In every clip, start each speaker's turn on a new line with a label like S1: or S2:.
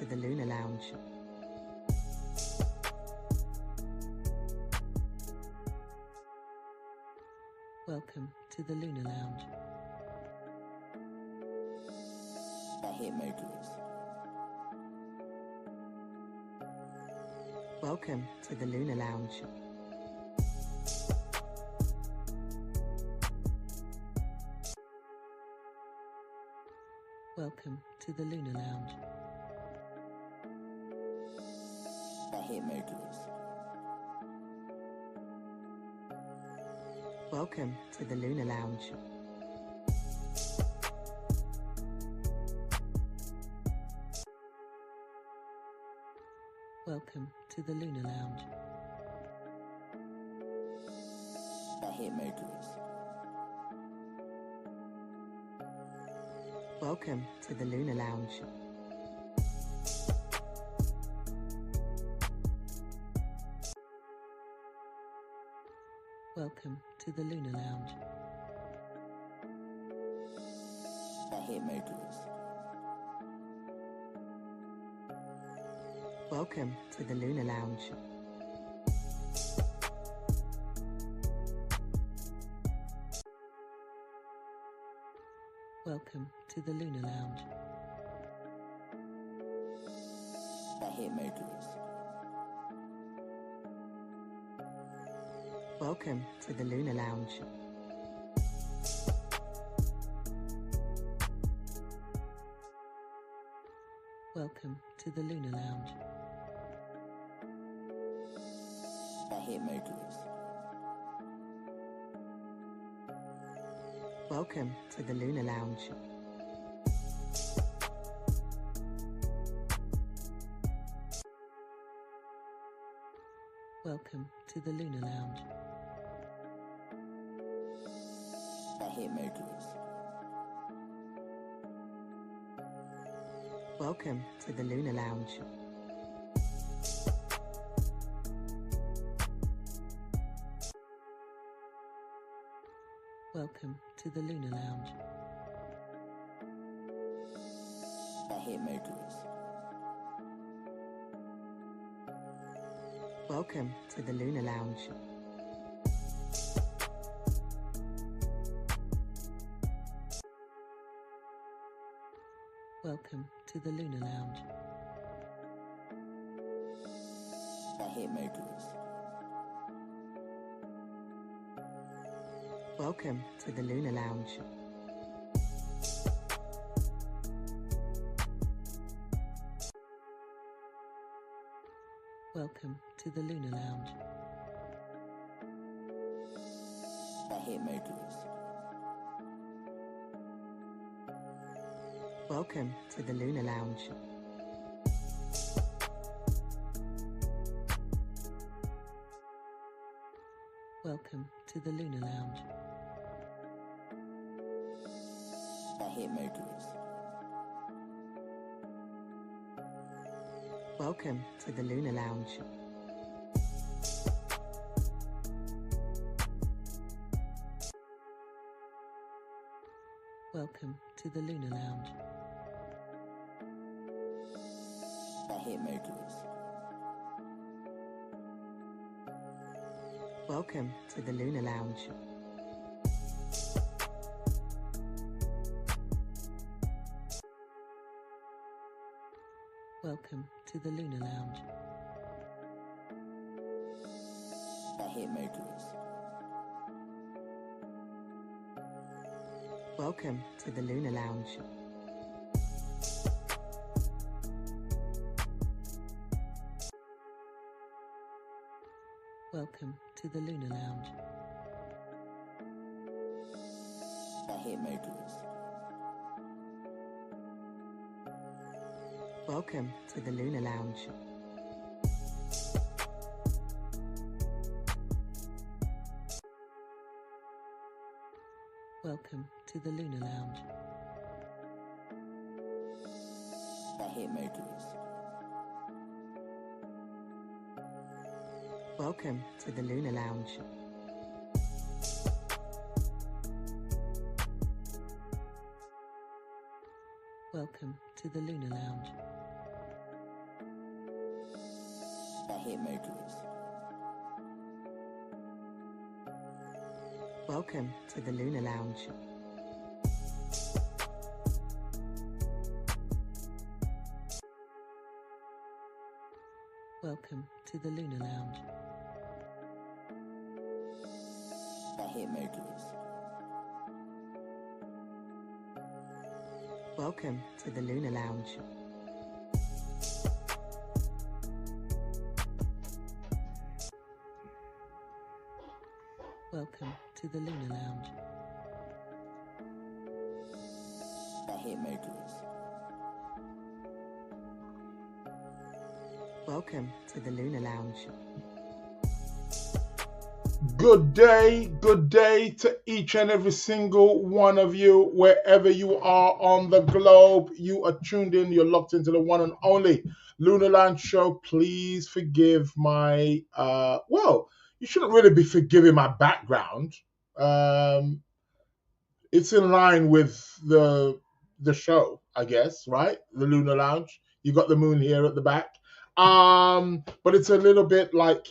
S1: to the Lunar Lounge. Welcome to the Lunar Lounge.
S2: I hit Mercury.
S1: Welcome to the Lunar Lounge. Welcome to the Lunar Lounge.
S2: I hit Mercury.
S1: Welcome to the Lunar Lounge. Welcome to the Lunar Lounge.
S2: I hit Mercury.
S1: Welcome to the Lunar Lounge. Welcome to the Lunar Lounge.
S2: I hit Mercury.
S1: Welcome to the Lunar Lounge. Welcome to the Lunar Lounge.
S2: I hit Mercury.
S1: Welcome to the Lunar Lounge. Welcome to the Lunar Lounge.
S2: I hit Mercury.
S1: Welcome to the Lunar Lounge. Welcome to the Lunar Lounge.
S2: I hit Mercury.
S1: Welcome to the Lunar Lounge. Welcome to the Lunar Lounge.
S2: I hit Mercury.
S1: Welcome to the Lunar Lounge. Welcome to the Lunar Lounge.
S2: I hit Mercury.
S1: Welcome to the Lunar Lounge. Welcome to the Lunar Lounge.
S2: I hit Mercury.
S1: Welcome to the Lunar Lounge. Welcome to the Lunar Lounge.
S2: I hit Mercury.
S1: Welcome to the Lunar Lounge. Welcome to the Lunar Lounge.
S2: I hit Mercury.
S1: Welcome to the Lunar Lounge. Welcome to the Lunar Lounge.
S2: I hit Mercury.
S1: Welcome to the Lunar Lounge. Welcome to the Lunar Lounge.
S2: I hit Mercury.
S1: Welcome to the Lunar Lounge. Welcome to the Lunar Lounge.
S2: I hit Mercury.
S1: Welcome to the Lunar Lounge. Welcome to the Lunar Lounge.
S2: hit Mercury's.
S1: Welcome to the Lunar Lounge. Welcome to the Lunar Lounge.
S2: Hit Mercury's.
S1: Welcome to the Lunar Lounge. Welcome to the Lunar Lounge.
S2: Hit Mercury's.
S1: Welcome to the Lunar Lounge.
S3: Good day to each and every single one of you, wherever you are on the globe. You are tuned in, you're locked into the one and only Lunar Lounge show. Please forgive my, you shouldn't really be forgiving my background. It's in line with the show, I guess, right? The Lunar Lounge. You got the moon here at the back. But it's a little bit like,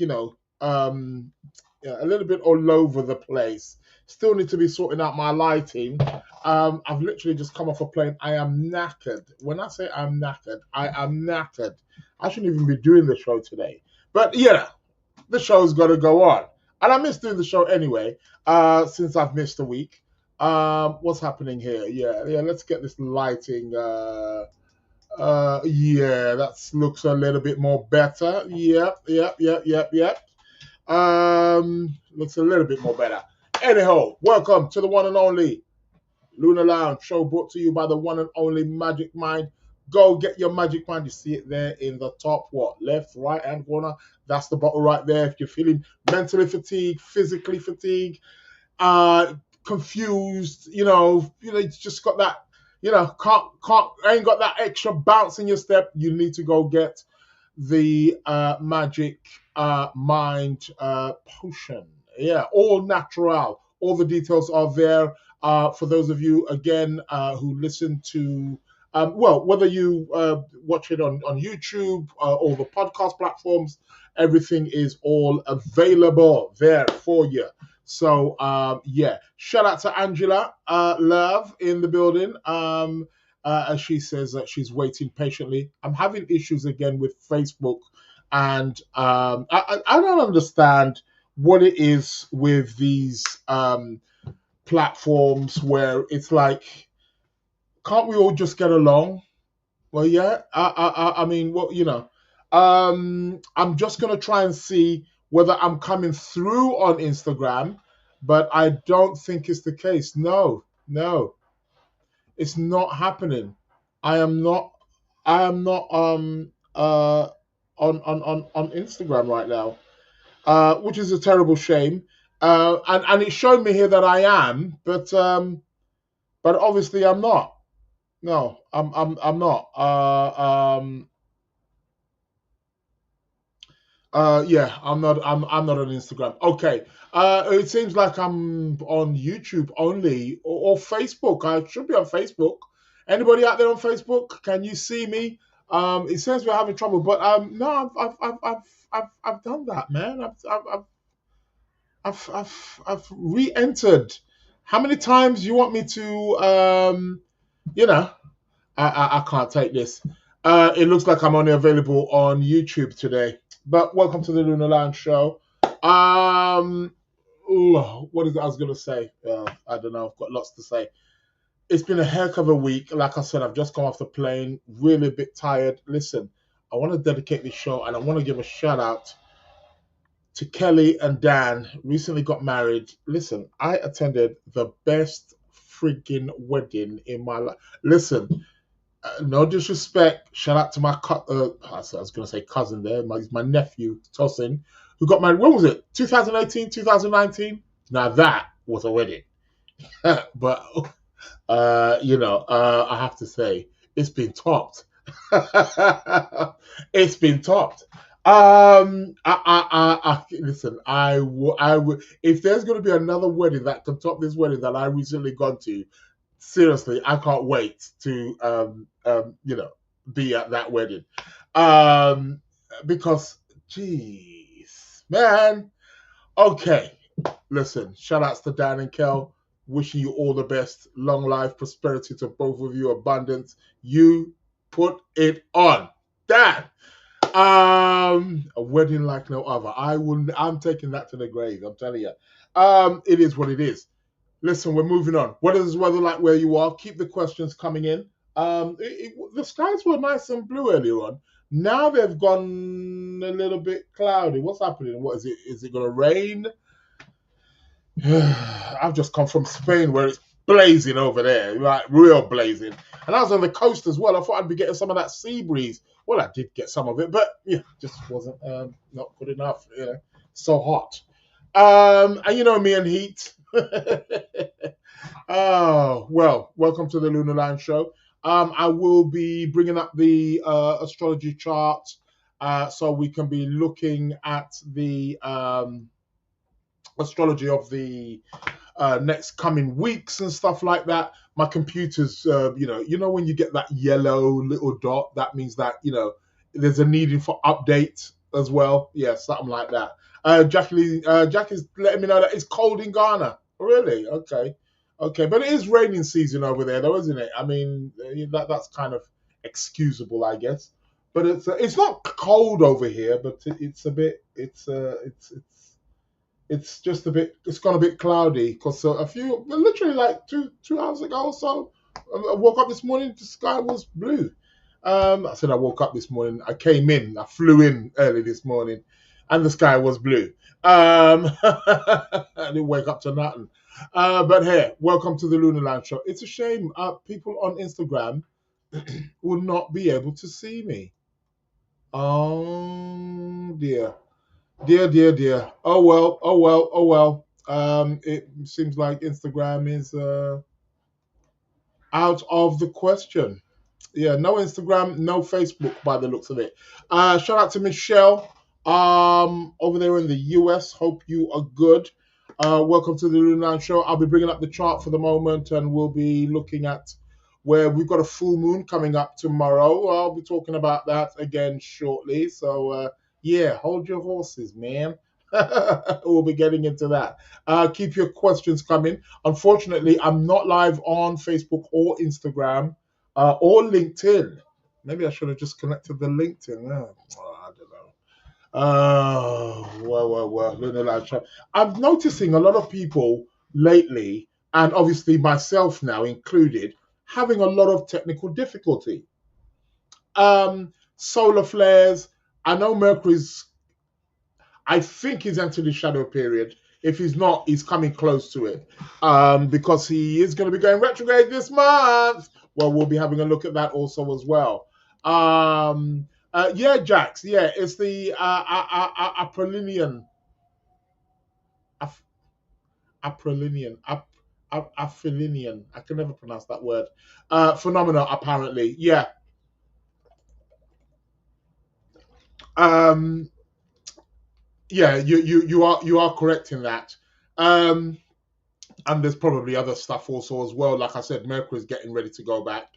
S3: a little bit all over the place. Still need to be sorting out my lighting. I've literally just come off a plane. I am knackered. When I say I'm knackered, I am knackered. I shouldn't even be doing the show today. But the show's got to go on. And I miss doing the show anyway, since I've missed a week. What's happening here? Yeah, let's get this lighting. That looks a little bit more better. Yep. Looks a little bit more better. Anyhow, welcome to the one and only Lunar Lounge show, brought to you by the one and only Magic Mind. Go get your Magic Mind. You see it there in the top, left, right hand corner. That's the bottle right there. If you're feeling mentally fatigued, physically fatigued, confused, you just got that, ain't got that extra bounce in your step, you need to go get the Magic Mind potion. Yeah, all natural. All the details are there for those of you, again, who listen to, whether you watch it on YouTube or the podcast platforms, everything is all available there for you. So, shout out to Angela Love in the building. As she says that she's waiting patiently. I'm having issues again with Facebook, and I don't understand what it is with these platforms where it's like, can't we all just get along? Well, yeah. I'm just gonna try and see whether I'm coming through on Instagram, but I don't think it's the case. No. It's not happening. I am not on Instagram right now, which is a terrible shame. And it showed me here that I am, but obviously I'm not. No, I'm not. I'm not on Instagram. Okay. It seems like I'm on YouTube only or Facebook. I should be on Facebook. Anybody out there on Facebook? Can you see me? It says we're having trouble, but no, I've done that, man. I've re-entered. How many times you want me to? I can't take this. It looks like I'm only available on YouTube today. But welcome to the Lunar Lounge show. What is it I was going to say? I don't know. I've got lots to say. It's been a heck of a week. Like I said, I've just come off the plane, really a bit tired. Listen, I want to dedicate this show and I want to give a shout out to Kelly and Dan. Recently got married. Listen, I attended the best freaking wedding in my life. Listen, no disrespect. Shout out to my I was going to say cousin there. My nephew, Tosin, who got married. When was it? 2018, 2019? Now that was a wedding. But, I have to say, it's been topped. It's been topped. Listen, I would, if there's going to be another wedding that can top this wedding that I recently gone to, seriously, I can't wait to, be at that wedding. Because Jeez, man. Okay, listen. Shout outs to Dan and Kel. Wishing you all the best. Long life, prosperity to both of you. Abundance. You put it on, Dan. A wedding like no other. I'm taking that to the grave. I'm telling you. It is what it is. Listen, we're moving on. What is the weather like where you are? Keep the questions coming in. The skies were nice and blue earlier on. Now they've gone a little bit cloudy. What's happening? What is it? Is it going to rain? I've just come from Spain where it's blazing over there, like real blazing. And I was on the coast as well. I thought I'd be getting some of that sea breeze. Well, I did get some of it, but yeah, just wasn't not good enough. You know, so hot. And you know me and heat. Oh, well, welcome to the Lunar Lounge show. I will be bringing up the astrology chart so we can be looking at the astrology of the next coming weeks and stuff like that. My computer's, you know when you get that yellow little dot, that means that, there's a needing for update as well. Yeah, something like that. Jack is letting me know that it's cold in Ghana. Really? Okay. But it is raining season over there, though, isn't it? I mean, that's kind of excusable, I guess. But it's not cold over here, but it's a bit. It's just a bit. It's gone a bit cloudy because literally like two hours ago or so, I woke up this morning. The sky was blue. I said I woke up this morning. I flew in early this morning, and the sky was blue. I didn't wake up to nothing. But hey, welcome to the Lunar Lounge show. It's a shame people on Instagram will not be able to see me. Oh dear. Dear. Oh well. It seems like Instagram is out of the question. Yeah, no Instagram, no Facebook by the looks of it. Shout out to Michelle over there in the US. Hope you are good. Welcome to the Lunar Lounge show. I'll be bringing up the chart for the moment, and we'll be looking at where we've got a full moon coming up tomorrow. I'll be talking about that again shortly. So, yeah, hold your horses, man. We'll be getting into that. Keep your questions coming. Unfortunately, I'm not live on Facebook or Instagram or LinkedIn. Maybe I should have just connected the LinkedIn. I don't know. Well, Lunar Lounge show. I'm noticing a lot of people lately, and obviously myself now included, having a lot of technical difficulty. Solar flares. I know I think he's entered the shadow period. If he's not, he's coming close to it because he is going to be going retrograde this month. Well, we'll be having a look at that also as well. Yeah, Jax. Yeah, it's the Aprillian. Aprillian. I can never pronounce that word. Phenomena, apparently. Yeah. Yeah, you are correct in that. And there's probably other stuff also as well. Like I said, Mercury's getting ready to go back.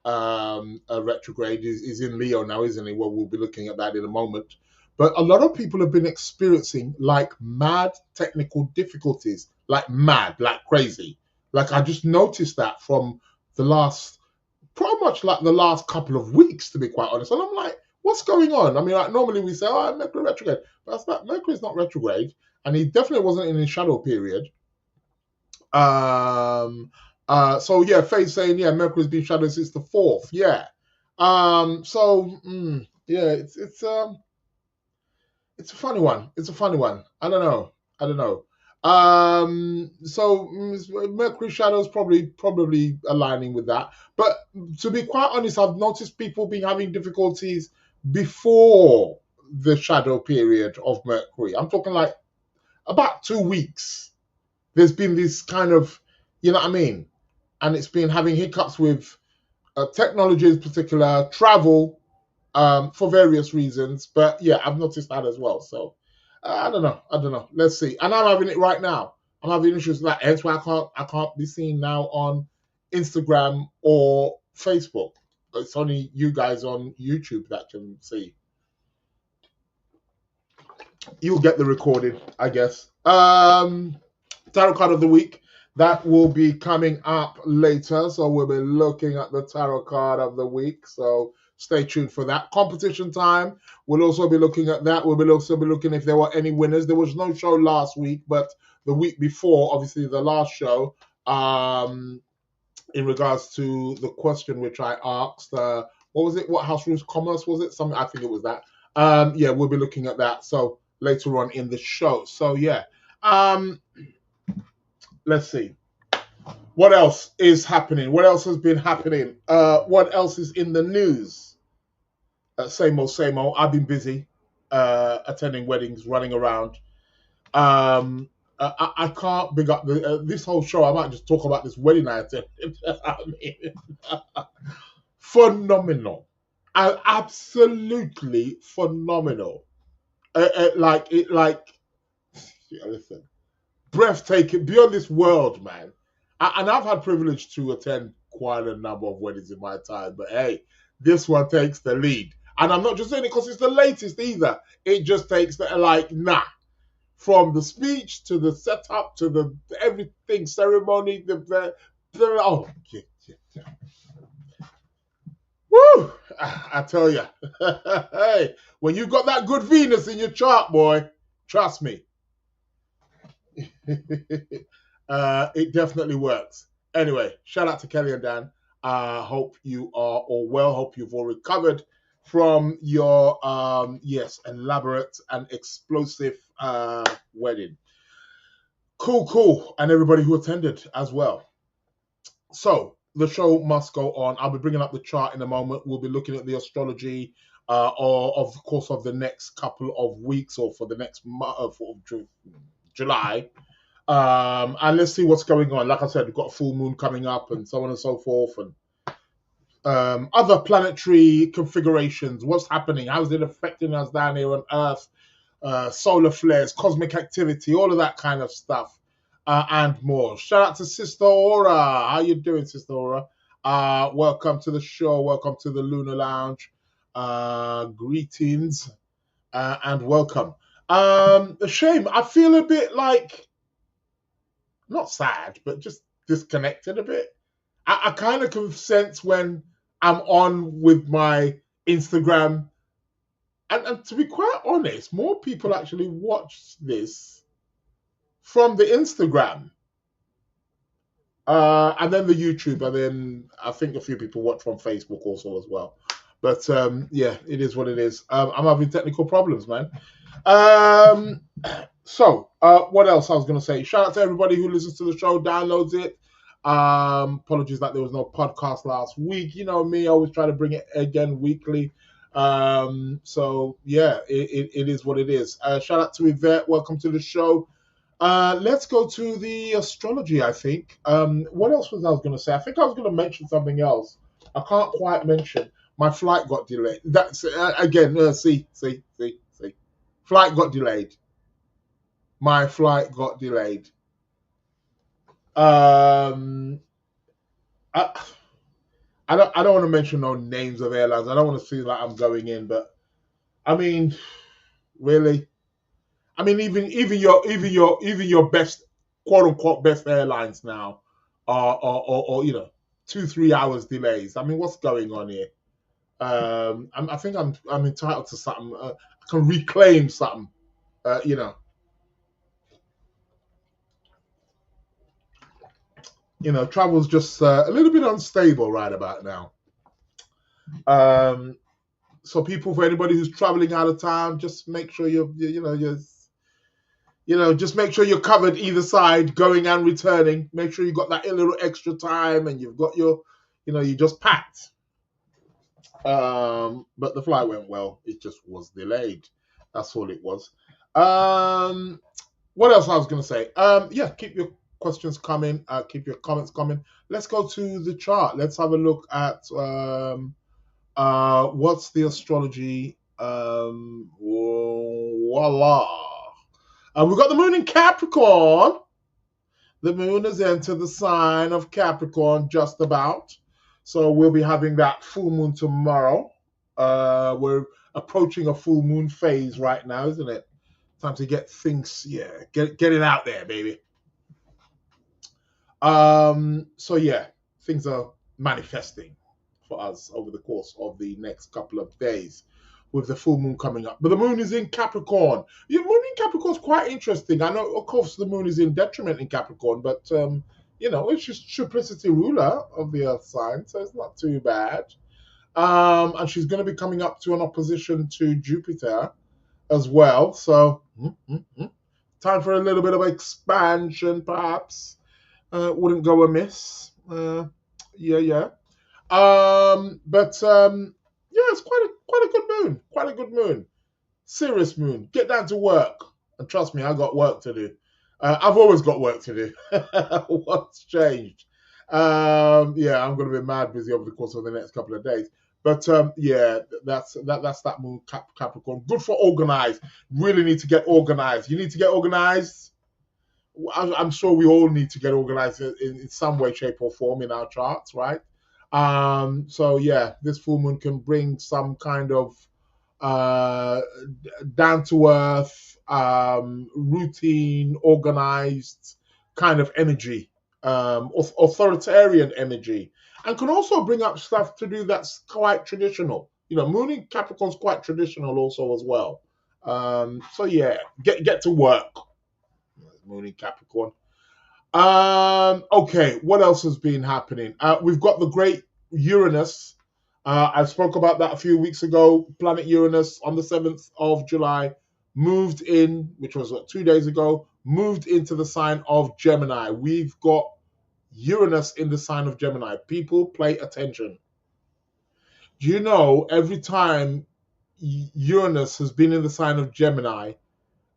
S3: A retrograde is in Leo now, isn't he? Well, we'll be looking at that in a moment. But a lot of people have been experiencing like mad technical difficulties, like crazy. Like I just noticed that from pretty much like the last couple of weeks, to be quite honest. And I'm like, what's going on? I mean, like normally we say, oh, Mercury retrograde. But that's not, Mercury's not retrograde. And he definitely wasn't in his shadow period. So yeah, Faye's saying, yeah, Mercury's been shadowed since the 4th. Yeah. Yeah, it's a funny one. It's a funny one. I don't know. So Mercury shadows probably aligning with that. But to be quite honest, I've noticed people being having difficulties before the shadow period of Mercury. I'm talking like about 2 weeks. There's been this kind of, you know what I mean? And it's been having hiccups with technology in particular, travel, for various reasons. But yeah, I've noticed that as well. So I don't know. Let's see. And I'm having it right now. I'm having issues with that. Hence why I can't be seen now on Instagram or Facebook. It's only you guys on YouTube that can see. you'll get the recording, I guess. Tarot card of the week, that will be coming up later. So we'll be looking at the tarot card of the week. So stay tuned for that. Competition time, we'll also be looking at that. We'll also be looking if there were any winners. There was no show last week, but the week before, obviously the last show, in regards to the question which I asked, what was it? What house rules commerce was it? Something, I think it was that. Yeah, we'll be looking at that. So later on in the show. So yeah. Let's see. What else is happening? What else has been happening? What else is in the news? Same old, same old. I've been busy attending weddings, running around. I can't big up this whole show. I might just talk about this wedding I attended. I mean, phenomenal. Absolutely phenomenal. Yeah, listen. Breathtaking, beyond this world, man. And I've had privilege to attend quite a number of weddings in my time, but hey, this one takes the lead. And I'm not just saying it because it's the latest either. It just takes from the speech to the setup to the everything, ceremony, oh, yeah. Woo! I tell you, hey, when you got that good Venus in your chart, boy, trust me. It definitely works. Anyway, shout out to Kelly and Dan. Hope you are all well. Hope you've all recovered from your elaborate and explosive wedding. Cool. And everybody who attended as well. So the show must go on. I'll be bringing up the chart in a moment. We'll be looking at the astrology or of course of the next couple of weeks or for the next month for July. And let's see what's going on. Like I said, we've got a full moon coming up and so on and so forth, and other planetary configurations. What's happening? How's it affecting us down here on Earth? Solar flares, cosmic activity, all of that kind of stuff, and more. Shout out to Sister Aura. How you doing, Sister Aura? Welcome to the show. Welcome to the Lunar Lounge. Greetings and welcome. A shame. I feel a bit like, not sad, but just disconnected a bit. I kind of can sense when I'm on with my Instagram. And to be quite honest, more people actually watch this from the Instagram. And then the YouTube. And then I think a few people watch from Facebook also as well. But yeah, it is what it is. I'm having technical problems, man. So, what else I was going to say? Shout out to everybody who listens to the show, downloads it. Apologies that there was no podcast last week. You know me, I always try to bring it again weekly. So, yeah, it is what it is. Shout out to Yvette. Welcome to the show. Let's go to the astrology, I think. What else was I going to say? I think I was going to mention something else. I can't quite mention. My flight got delayed. That's again, see. Flight got delayed. My flight got delayed. I don't want to mention no names of airlines. I don't want to feel like I'm going in, but I mean, really, I mean, even your best, quote unquote, best airlines now are 2-3 hours delays. I mean, what's going on here? I think I'm entitled to something. I can reclaim something. Travel's just a little bit unstable right about now. So for anybody who's traveling out of town, just make sure just make sure you're covered either side, going and returning. Make sure you got that little extra time and you've got you just packed. But the flight went well. It just was delayed. That's all it was. What else I was going to say? Keep your questions coming. Keep your comments coming. Let's go to the chart. Let's have a look at what's the astrology. Voila. We've got the moon in Capricorn. The moon has entered the sign of Capricorn just about. So we'll be having that full moon tomorrow. We're approaching a full moon phase right now, isn't it? Time to get things, get it out there, baby. So yeah, things are manifesting for us over the course of the next couple of days with the full moon coming up. But the moon is in Capricorn. The moon in Capricorn is quite interesting. I know, of course, the moon is in detriment in Capricorn, but it's just triplicity ruler of the earth sign, so it's not too bad. And she's going to be coming up to an opposition to Jupiter as well. So time for a little bit of expansion, perhaps. Wouldn't go amiss. Yeah. It's quite a good moon. Quite a good moon. Serious moon. Get down to work. And trust me, I got work to do. I've always got work to do. What's changed? I'm going to be mad busy over the course of the next couple of days. But that's that moon Capricorn. Good for organized. Really need to get organized. You need to get organized. I'm sure we all need to get organized in some way, shape, or form in our charts, right? This full moon can bring some kind of down to earth, routine, organized kind of energy, authoritarian energy, and can also bring up stuff to do that's quite traditional. Moon in Capricorn's quite traditional also as well. Get to work. Moon in Capricorn. Okay, what else has been happening? We've got the great Uranus. I spoke about that a few weeks ago. Planet Uranus on the 7th of July moved in, which was 2 days ago, moved into the sign of Gemini. We've got Uranus in the sign of Gemini. People, pay attention. Do you know every time Uranus has been in the sign of Gemini,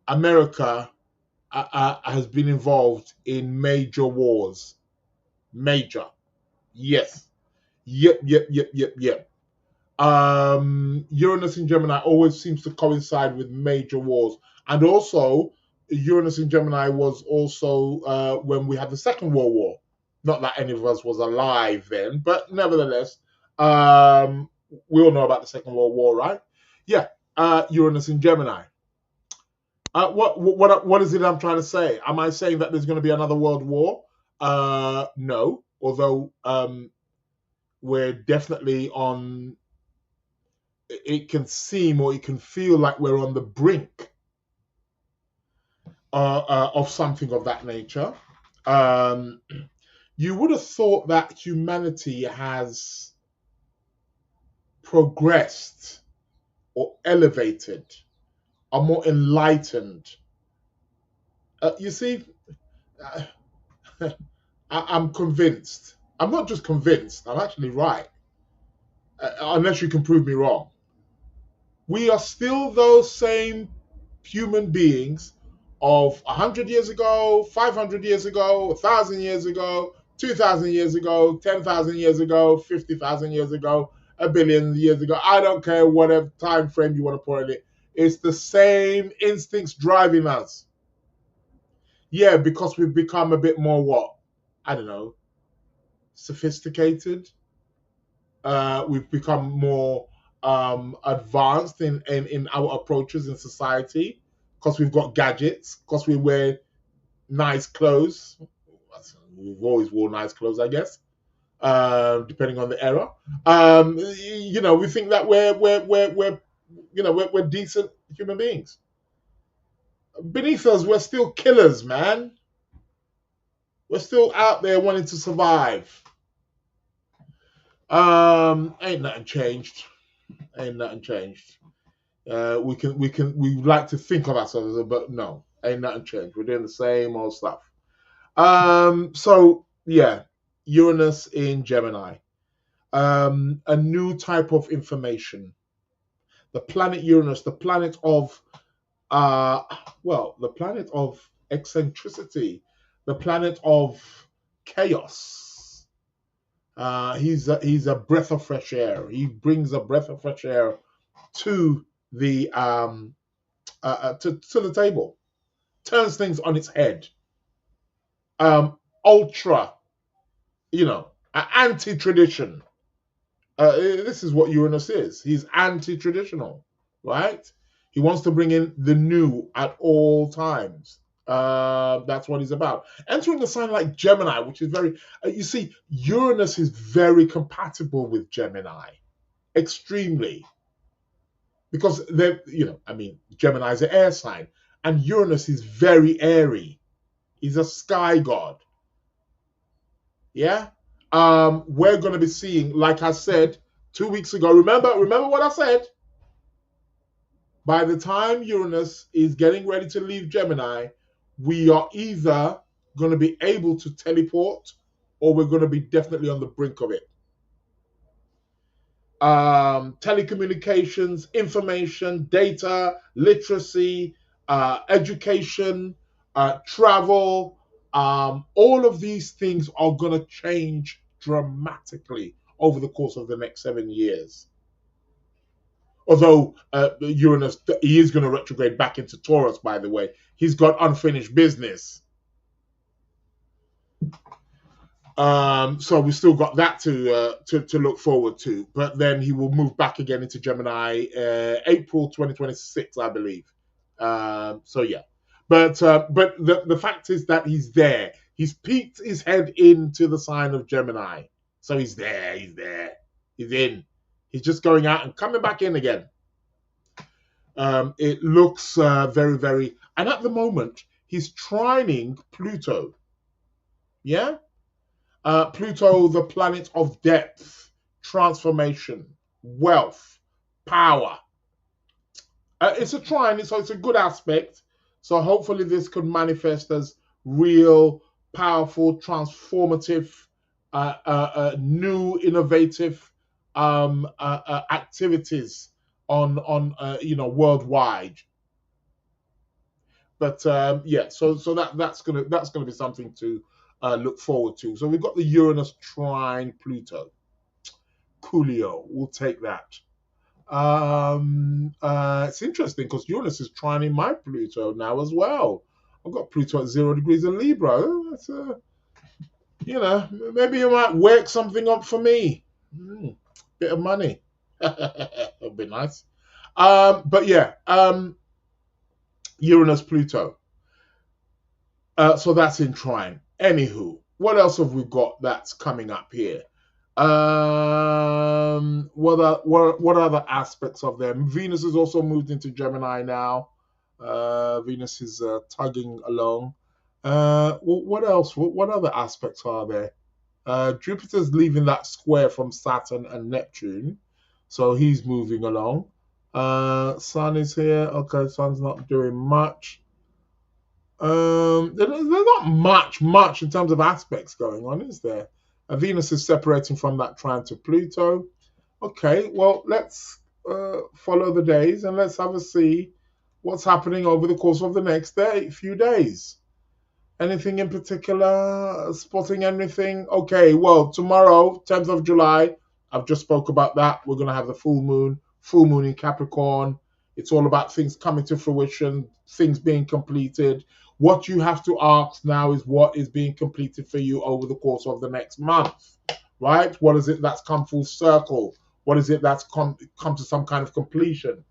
S3: America has been involved in major wars. Major. Yes. Yep. Uranus in Gemini always seems to coincide with major wars. And also, Uranus in Gemini was also when we had the Second World War. Not that any of us was alive then, but nevertheless, we all know about the Second World War, right? Yeah, Uranus in Gemini. What is it I'm trying to say? Am I saying that there's going to be another world war? No, although we're definitely on. It can seem or it can feel like we're on the brink of something of that nature. You would have thought that humanity has progressed or elevated, are more enlightened. You see, I'm convinced. I'm not just convinced, I'm actually right. Unless you can prove me wrong. We are still those same human beings of 100 years ago, 500 years ago, 1,000 years ago, 2,000 years ago, 10,000 years ago, 50,000 years ago, 1 billion years ago. I don't care whatever time frame you want to put in it. It's the same instincts driving us. Yeah, because we've become a bit more what? I don't know. Sophisticated. We've become more advanced in our approaches in society because we've got gadgets, because we wear nice clothes. We've always worn nice clothes, I guess, depending on the era. We think that we're decent human beings. Beneath us, we're still killers, man. We're still out there wanting to survive. Ain't nothing changed. We like to think of ourselves, but no, ain't nothing changed. We're doing the same old stuff. Uranus in Gemini. A new type of information. The planet Uranus, the planet of the planet of eccentricity, the planet of chaos. He's a breath of fresh air. He brings a breath of fresh air to the to the table, turns things on its head. Ultra, anti-tradition. This is what Uranus is. He's anti-traditional, right? He wants to bring in the new at all times. That's what he's about. Entering a sign like Gemini, which is very, you see, Uranus is very compatible with Gemini, extremely, because they're, Gemini is an air sign, and Uranus is very airy. He's a sky god. Yeah. We're going to be seeing, like I said 2 weeks ago. Remember what I said? By the time Uranus is getting ready to leave Gemini, we are either going to be able to teleport, or we're going to be definitely on the brink of it. Telecommunications, information, data, literacy, education, travel, all of these things are going to change dramatically over the course of the next 7 years. Although Uranus, he is going to retrograde back into Taurus, by the way. He's got unfinished business. So we still got that to look forward to. But then he will move back again into Gemini April 2026, I believe. So yeah. But the fact is that he's there. He's peeked his head into the sign of Gemini. So he's there. He's in. He's just going out and coming back in again. It looks very, very... And at the moment, he's trining Pluto. Yeah? Pluto, the planet of depth, transformation, wealth, power. It's a trine, so it's a good aspect. So hopefully this could manifest as real, powerful, transformative, new, innovative activities on worldwide. But yeah, so that's gonna be something to look forward to. So we've got the Uranus trine Pluto. Coolio, we'll take that. It's interesting because Uranus is trining my Pluto now as well. I've got Pluto at 0 degrees in Libra. That's maybe you might work something up for me. Bit of money. That'll be nice. But yeah, Uranus Pluto. So that's in trine. Anywho, what else have we got that's coming up here? What other aspects of them? Venus has also moved into Gemini now. Venus is tugging along. What else? What other aspects are there? Jupiter's leaving that square from Saturn and Neptune, so he's moving along. Sun is here. Okay, Sun's not doing much. There's not much in terms of aspects going on, is there? Venus is separating from that trine to Pluto. Okay, well, let's follow the days and let's have a see what's happening over the course of the next few days. Anything in particular? Spotting anything? Okay, well, tomorrow, 10th of July, I've just spoke about that. We're going to have the full moon in Capricorn. It's all about things coming to fruition, things being completed. What you have to ask now is what is being completed for you over the course of the next month, right? What is it that's come full circle? What is it that's come to some kind of completion?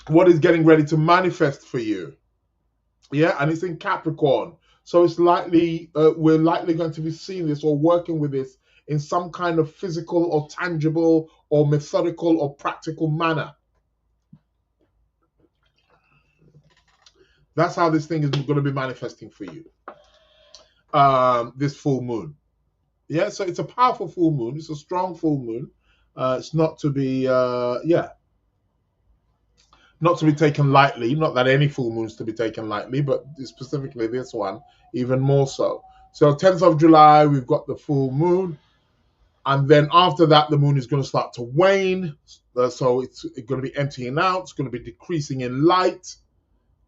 S3: What is getting ready to manifest for you? Yeah, and it's in Capricorn. So it's likely, we're likely going to be seeing this or working with this in some kind of physical or tangible or methodical or practical manner. That's how this thing is going to be manifesting for you. This full moon. Yeah, so it's a powerful full moon. It's a strong full moon. It's not to be, not to be taken lightly. Not that any full moon's to be taken lightly, but specifically this one, even more so. So 10th of July, we've got the full moon. And then after that, the moon is going to start to wane. So it's going to be emptying out. It's going to be decreasing in light.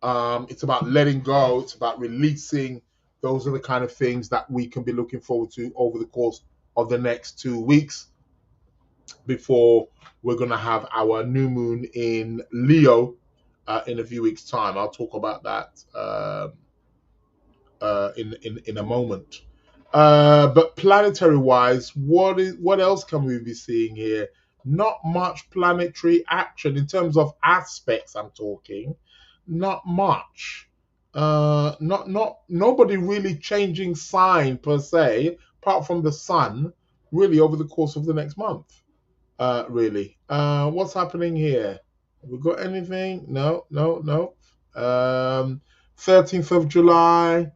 S3: It's about letting go. It's about releasing. Those are the kind of things that we can be looking forward to over the course of the next 2 weeks before we're going to have our new moon in Leo in a few weeks' time. I'll talk about that in a moment. But planetary-wise, what else can we be seeing here? Not much planetary action in terms of aspects. I'm talking, not much. Nobody really changing sign per se, apart from the sun, really over the course of the next month. Really. What's happening here? Have we got anything? No. 13th of July.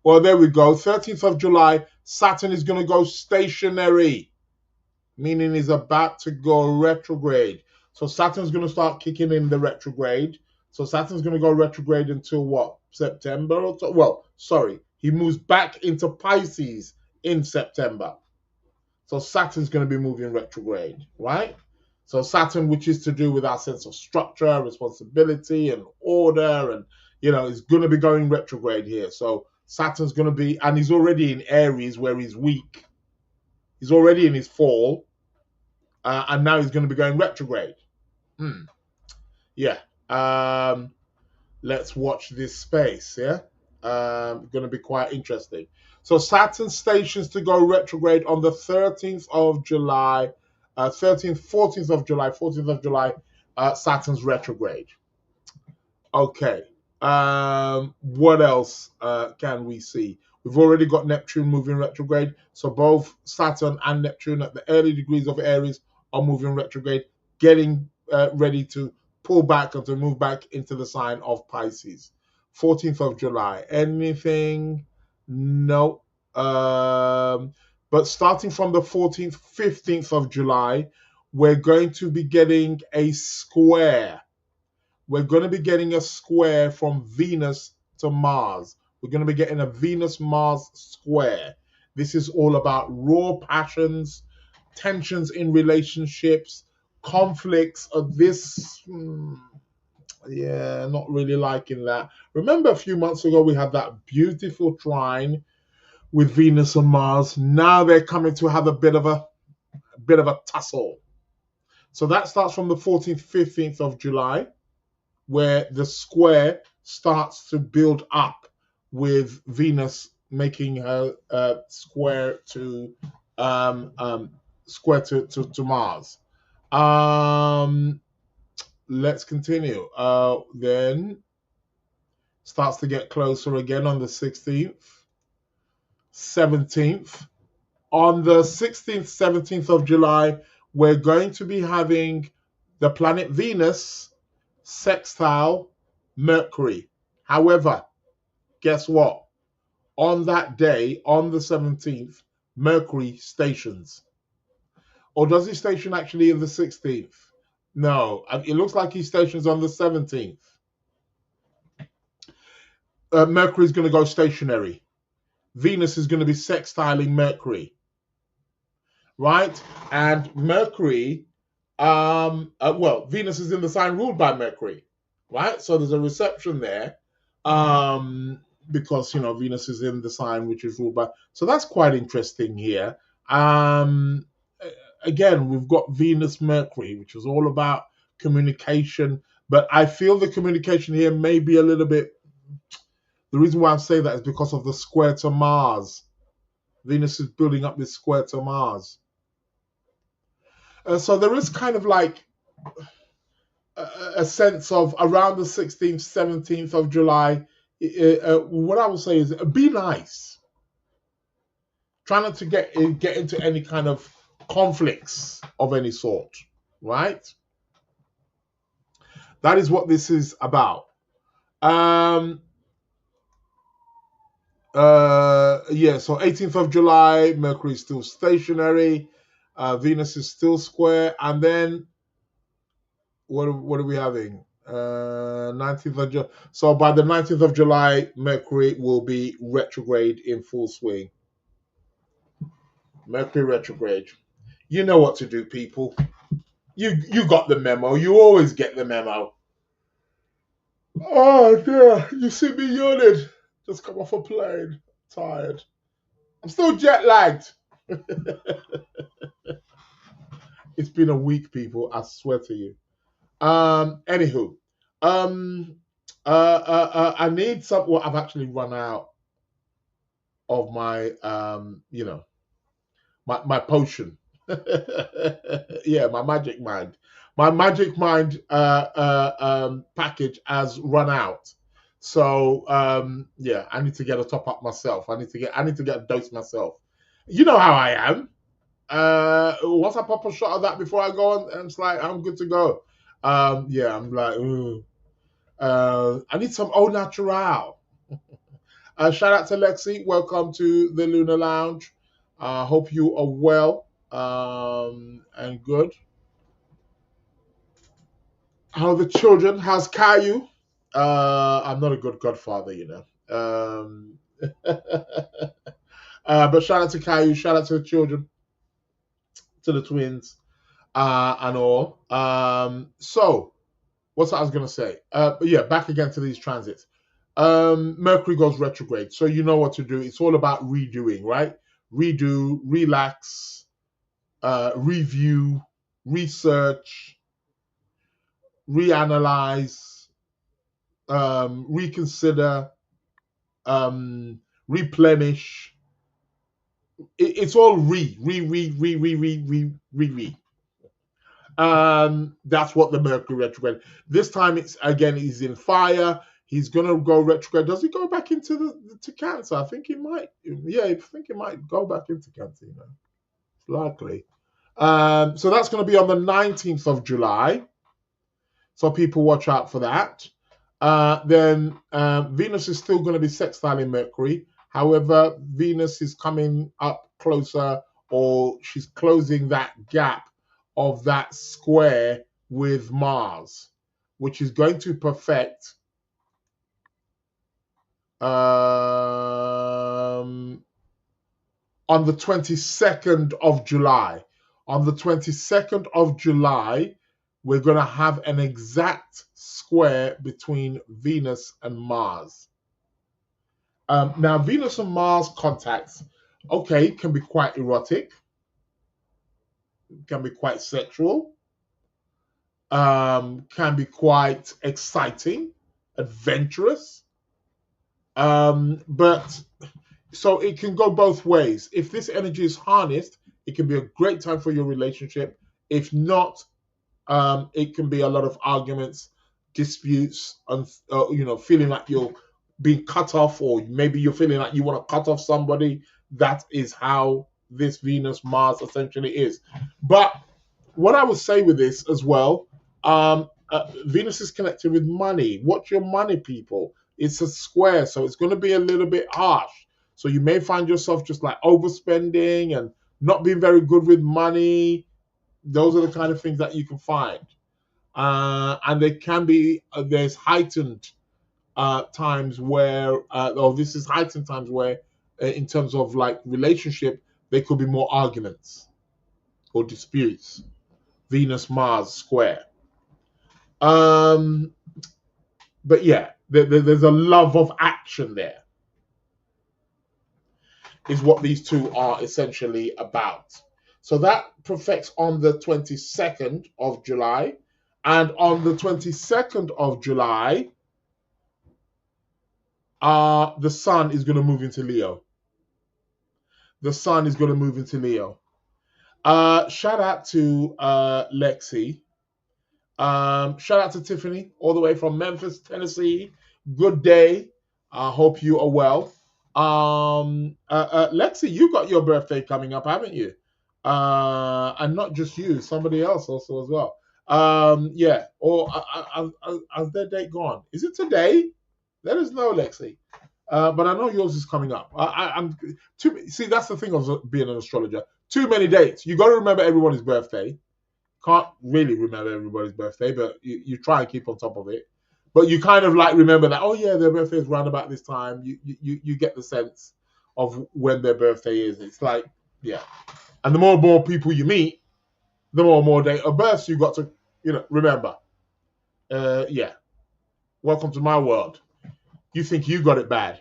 S3: Well, there we go. 13th of July, Saturn is going to go stationary, meaning he's about to go retrograde. So Saturn's going to start kicking in the retrograde. So Saturn's going to go retrograde until what? September? Well, sorry. He moves back into Pisces in September. So Saturn's going to be moving retrograde, right? So Saturn, which is to do with our sense of structure, responsibility, and order, and is going to be going retrograde here. So Saturn's going to be, and he's already in Aries where he's weak. He's already in his fall, and now he's going to be going retrograde. Yeah. Let's watch this space. Yeah. Going to be quite interesting. So Saturn stations to go retrograde on the 13th of July, 14th of July, Saturn's retrograde. Okay. What else can we see? We've already got Neptune moving retrograde. So both Saturn and Neptune at the early degrees of Aries are moving retrograde, getting ready to pull back or to move back into the sign of Pisces. 14th of July. Anything? No. But starting from the 14th, 15th of July, we're going to be getting a square. We're going to be getting a square from Venus to Mars. We're going to be getting a Venus-Mars square. This is all about raw passions, tensions in relationships, conflicts of this. Not really liking that. Remember a few months ago we had that beautiful trine with Venus and Mars. Now they're coming to have a bit of a tussle. So that starts from the 14th, 15th of July, where the square starts to build up with Venus making her square to Mars. Let's continue. Then starts to get closer again on the 16th, 17th. On the 16th, 17th of July, we're going to be having the planet Venus sextile Mercury. However, guess what? On that day, on the 17th, Mercury stations. Or does he station actually in the 16th? No, it looks like he stations on the 17th. Mercury is going to go stationary. Venus is going to be sextiling Mercury. Right? And Mercury, Venus is in the sign ruled by Mercury. Right? So there's a reception there. Because, Venus is in the sign which is ruled by. So that's quite interesting here. Again, we've got Venus Mercury, which is all about communication, but I feel the communication here may be a little bit. The reason why I say that is because of the square to Mars. Venus is building up this square to Mars. So there is kind of like a sense of around the 16th, 17th of July. What I will say is be nice. Try not to get into any kind of conflicts of any sort, right? That is what this is about. So 18th of July, Mercury is still stationary, Venus is still square, and then what are we having? 19th of July. So by the 19th of July, Mercury will be retrograde in full swing. Mercury retrograde. You know what to do, people. You got the memo. You always get the memo. Oh dear, you see me yawning. Just come off a plane. Tired. I'm still jet lagged. It's been a week, people. I swear to you. Anywho, I need some. Well, I've actually run out of my, my potion. Yeah, my magic mind. My magic mind package has run out. So yeah, I need to get a top up myself. I need to get a dose myself. You know how I am. Once I pop a shot of that before I go on, it's like I'm good to go. Yeah, I'm like, ooh. I need some au natural. Shout out to Lexi. Welcome to the Lunar Lounge. Hope you are well and good. How are the children? How's Caillou? I'm not a good godfather, you know. But shout out to Caillou. Shout out to the children, to the twins, and all. So, what's I was going to say? But yeah, back again to these transits. Mercury goes retrograde, so you know what to do. It's all about redoing, right? Redo, relax, review, research, reanalyze, reconsider, replenish. It's all re. That's what the Mercury retrograde. This time it's again he's in fire. He's gonna go retrograde. Does he go back into to Cancer? I think he might. Yeah, I think he might go back into Cancer. You know, it's likely. So that's going to be on the 19th of July. So people watch out for that. Then Venus is still going to be sextiling Mercury. However, Venus is coming up closer, or she's closing that gap of that square with Mars, which is going to perfect on the 22nd of July. On the 22nd of July, we're going to have an exact square between Venus and Mars. Now, Venus and Mars contacts, okay, can be quite erotic, can be quite sexual, can be quite exciting, adventurous. But so it can go both ways. If this energy is harnessed, it can be a great time for your relationship. If not, it can be a lot of arguments, disputes, and feeling like you're being cut off, or maybe you're feeling like you want to cut off somebody. That is how this Venus Mars essentially is. But what I would say with this as well, Venus is connected with money. Watch your money, people. It's a square, so it's going to be a little bit harsh. So you may find yourself just like overspending and not being very good with money. Those are the kind of things that you can find. And there can be, there's heightened times where, this is heightened times where, in terms of like relationship, there could be more arguments or disputes. Venus, Mars square. But yeah, there's a love of action there, is what these two are essentially about. So that perfects on the 22nd of July. And on the 22nd of July, the sun is going to move into Leo. The sun is going to move into Leo. Shout out to Lexi. Shout out to Tiffany, all the way from Memphis, Tennessee. Good day. I hope you are well. Lexi, you got your birthday coming up, haven't you? And not just you, somebody else also as well. Yeah. Or has their date gone? Is it today? Let us know, Lexi. But I know yours is coming up. See, that's the thing of being an astrologer. Too many dates. You got to remember everybody's birthday. Can't really remember everybody's birthday, but you try and keep on top of it. But you kind of like remember that, oh yeah, their birthday is round about this time. You get the sense of when their birthday is. It's like, yeah. And the more people you meet, the more date of births you got to, remember. Yeah. Welcome to my world. You think you got it bad.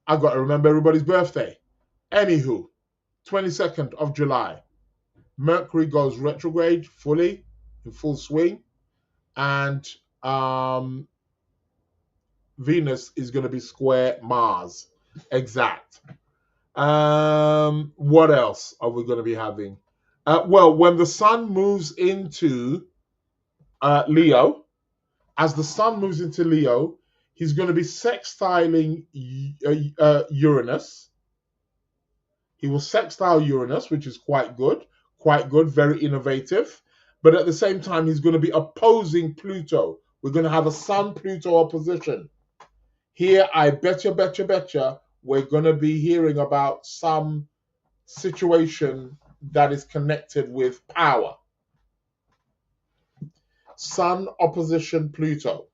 S3: I got to remember everybody's birthday. Anywho, 22nd of July. Mercury goes retrograde fully, in full swing. And Venus is going to be square Mars. Exact. What else are we going to be having? Well, when the sun moves into Leo, as the sun moves into Leo, he's going to be sextiling Uranus. He will sextile Uranus, which is quite good, very innovative. But at the same time, he's going to be opposing Pluto. We're going to have a Sun-Pluto opposition. Here, I betcha, we're going to be hearing about some situation that is connected with power. Sun opposition Pluto.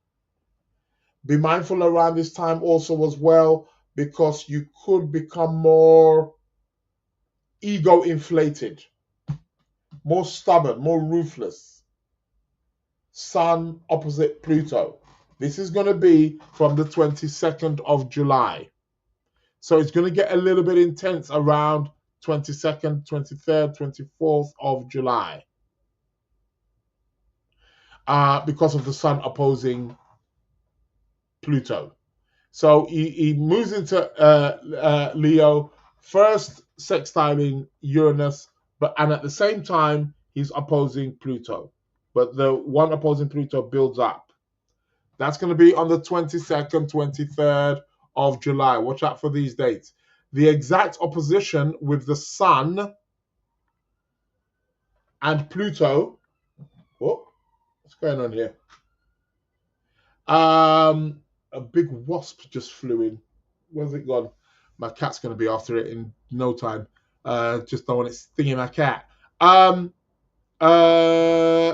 S3: Be mindful around this time also as well, because you could become more ego inflated, more stubborn, more ruthless. Sun opposite Pluto. This is going to be from the 22nd of July. So it's going to get a little bit intense around 22nd, 23rd, 24th of July. Because of the sun opposing Pluto. So he moves into Leo, first sextiling Uranus, and at the same time, he's opposing Pluto. But the one opposing Pluto builds up. That's going to be on the 22nd, 23rd of July. Watch out for these dates. The exact opposition with the sun and Pluto. Oh, what's going on here? A big wasp just flew in. Where's it gone? My cat's going to be after it in no time. Just don't want it stinging my cat.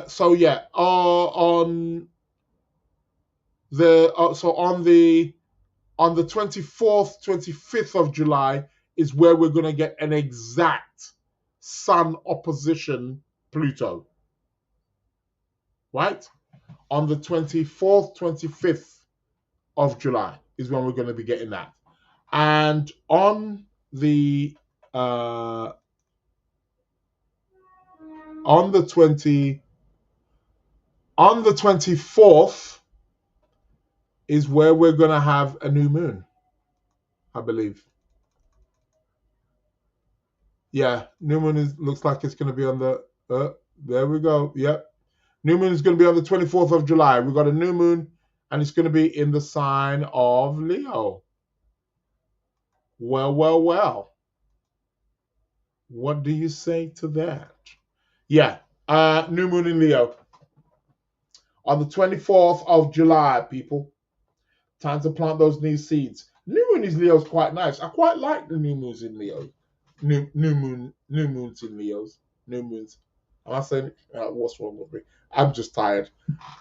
S3: So yeah, on the 24th, 25th of July is where we're going to get an exact Sun opposition Pluto. Right? On the 24th, 25th of July is when we're going to be getting that. And on the 24th is where we're going to have a new moon, I believe. Yeah, new moon looks like it's going to be on the, there we go, yep. New moon is going to be on the 24th of July. We've got a new moon, and it's going to be in the sign of Leo. Well. What do you say to that? Yeah, new moon in Leo. On the 24th of July, people. Time to plant those new seeds. New moon in Leo is quite nice. I quite like the new moons in Leo. New moons in Leos. New moons. Am I saying what's wrong with me? I'm just tired.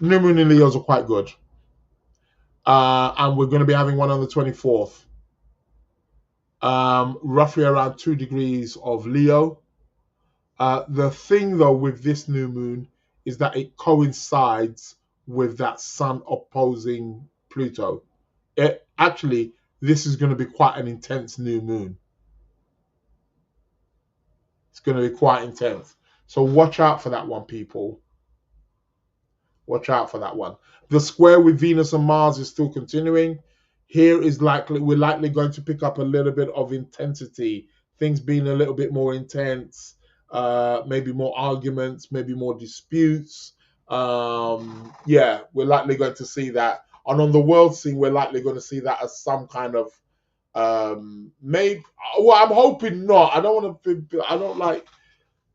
S3: New moon in Leos are quite good. And we're going to be having one on the 24th. Roughly around 2 degrees of Leo. The thing, though, with this new moon is that it coincides with that sun opposing Pluto. Actually, this is going to be quite an intense new moon. It's going to be quite intense. So watch out for that one, people. Watch out for that one. The square with Venus and Mars is still continuing. Here is we're likely going to pick up a little bit of intensity. Things being a little bit more intense. Maybe more arguments, maybe more disputes. Yeah, we're likely going to see that. And on the world scene, we're likely going to see that as some kind of maybe. Well, I'm hoping not. I don't want to. I don't like.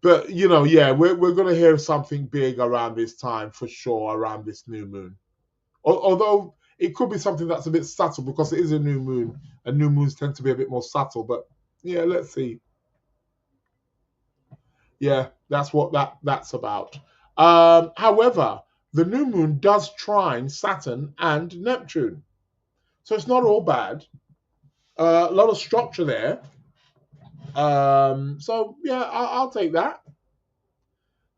S3: But yeah, we're going to hear something big around this time for sure. Around this new moon, although it could be something that's a bit subtle because it is a new moon, and new moons tend to be a bit more subtle. But yeah, let's see. Yeah, that's what that's about. However, the new moon does trine Saturn and Neptune. So it's not all bad. A lot of structure there. So yeah, I'll take that.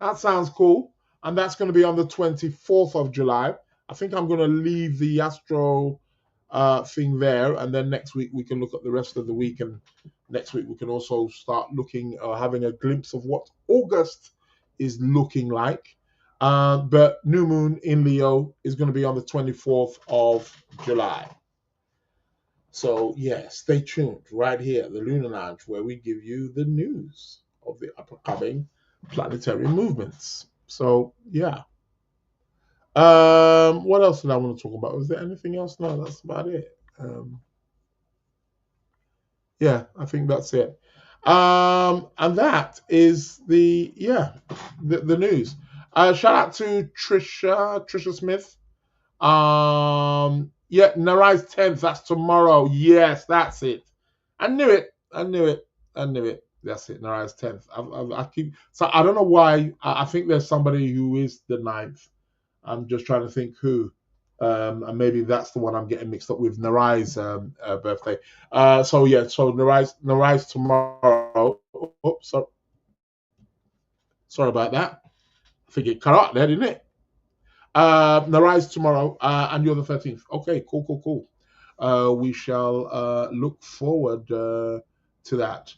S3: That sounds cool. And that's going to be on the 24th of July. I think I'm going to leave the astro thing there. And then next week we can look at the rest of the week. And next week we can also start looking or having a glimpse of what August is looking like. But new moon in Leo is going to be on the 24th of July. So yeah, stay tuned right here at the Lunar Lounge, where we give you the news of the upcoming planetary movements. So yeah. What else did I want to talk about? Was there anything else? No, that's about it. Yeah, I think that's it. And that is the news. Shout out to Trisha Smith. Yeah, Narai's 10th. That's tomorrow. Yes, that's it. I knew it. That's it. Narai's 10th. I keep so I don't know why. I think there's somebody who is the 9th. I'm just trying to think who. And maybe that's the one I'm getting mixed up with Narai's birthday. So Narai's tomorrow. Oops, sorry about that. I think it cut out there, didn't it? Narai's tomorrow, and you're the 13th. Okay, cool. We shall look forward to that.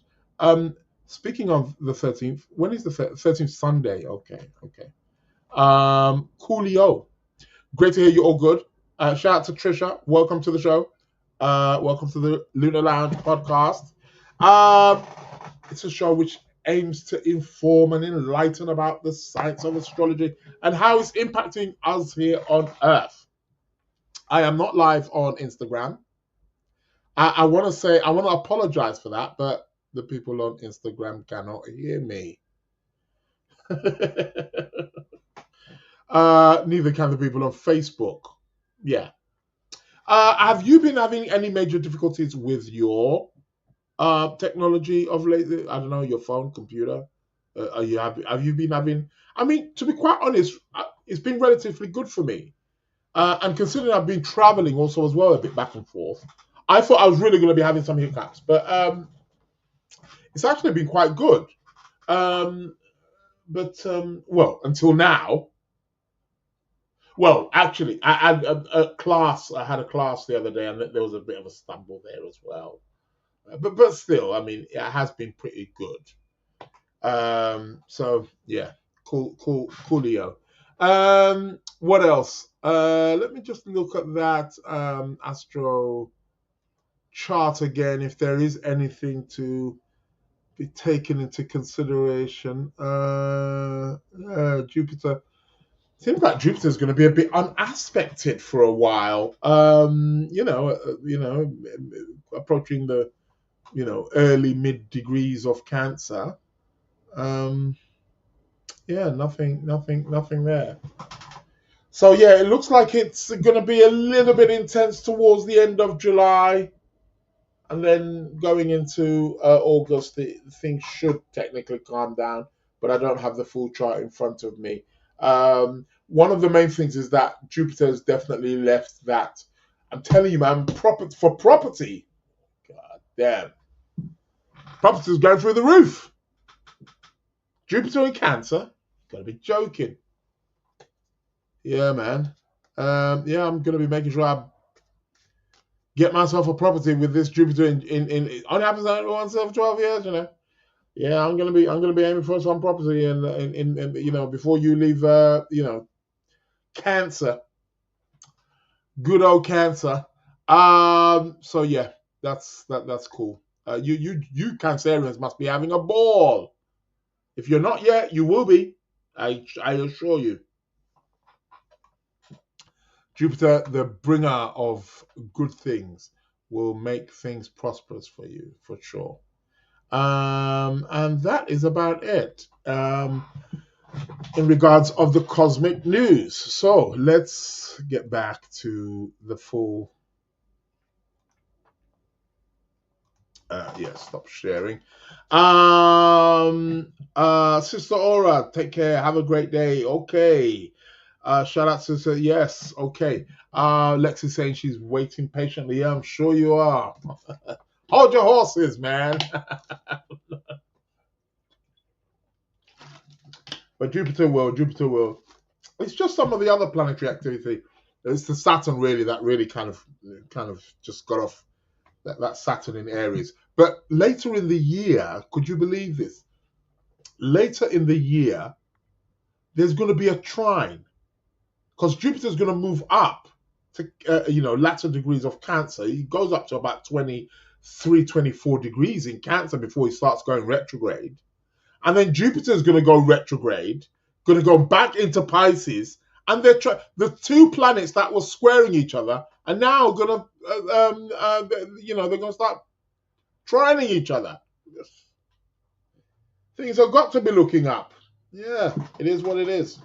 S3: Speaking of the 13th, when is the 13th? Sunday. Okay. Coolio. Great to hear you all good. Shout out to Trisha. Welcome to the show. Welcome to the Lunar Lounge Podcast. It's a show which aims to inform and enlighten about the science of astrology and how it's impacting us here on Earth. I am not live on Instagram. I want to apologize for that, but the people on Instagram cannot hear me. Neither can the people on Facebook. Yeah. Have you been having any major difficulties with your technology of late? I don't know, your phone, computer. Have you been having? I mean, to be quite honest, it's been relatively good for me. And considering I've been traveling also as well, a bit back and forth, I thought I was really going to be having some hiccups, but it's actually been quite good. Well, until now. Well, actually, I had a class. I had a class the other day, and there was a bit of a stumble there as well. But still, I mean, it has been pretty good. So yeah, coolio. What else? Let me just look at that astro chart again, if there is anything to be taken into consideration. Jupiter. Seems like Jupiter is going to be a bit unaspected for a while. Approaching the early mid degrees of Cancer. Nothing there. So yeah, it looks like it's going to be a little bit intense towards the end of July, and then going into August, things should technically calm down. But I don't have the full chart in front of me. One of the main things is that Jupiter has definitely left that. I'm telling you, man, property. God damn. Property's going through the roof. Jupiter in Cancer. Gotta be joking. Yeah, man. I'm gonna be making sure I get myself a property with this Jupiter in only happens once every 12 years, Yeah, I'm gonna be aiming for some property in before you leave Cancer. Good old Cancer. So yeah, that's cool. You Cancerians must be having a ball. If you're not yet, you will be. I assure you. Jupiter, the bringer of good things, will make things prosperous for you, for sure. And that is about it in regards of the cosmic news. So let's get back to the full. Stop sharing. Sister Aura, take care. Have a great day. Okay. Shout out to yes. Okay. Lexi's saying she's waiting patiently. Yeah, I'm sure you are. Hold your horses, man. But Jupiter will. It's just some of the other planetary activity. It's the Saturn really that really kind of just got off that Saturn in Aries. But later in the year, could you believe this? Later in the year, there's going to be a trine because Jupiter's going to move up latter degrees of Cancer. He goes up to about 23, 24 degrees in Cancer before he starts going retrograde. And then Jupiter's going to go retrograde, going to go back into Pisces. And the two planets that were squaring each other are now going to, they're going to start trining each other. Things have got to be looking up. Yeah, it is what it is.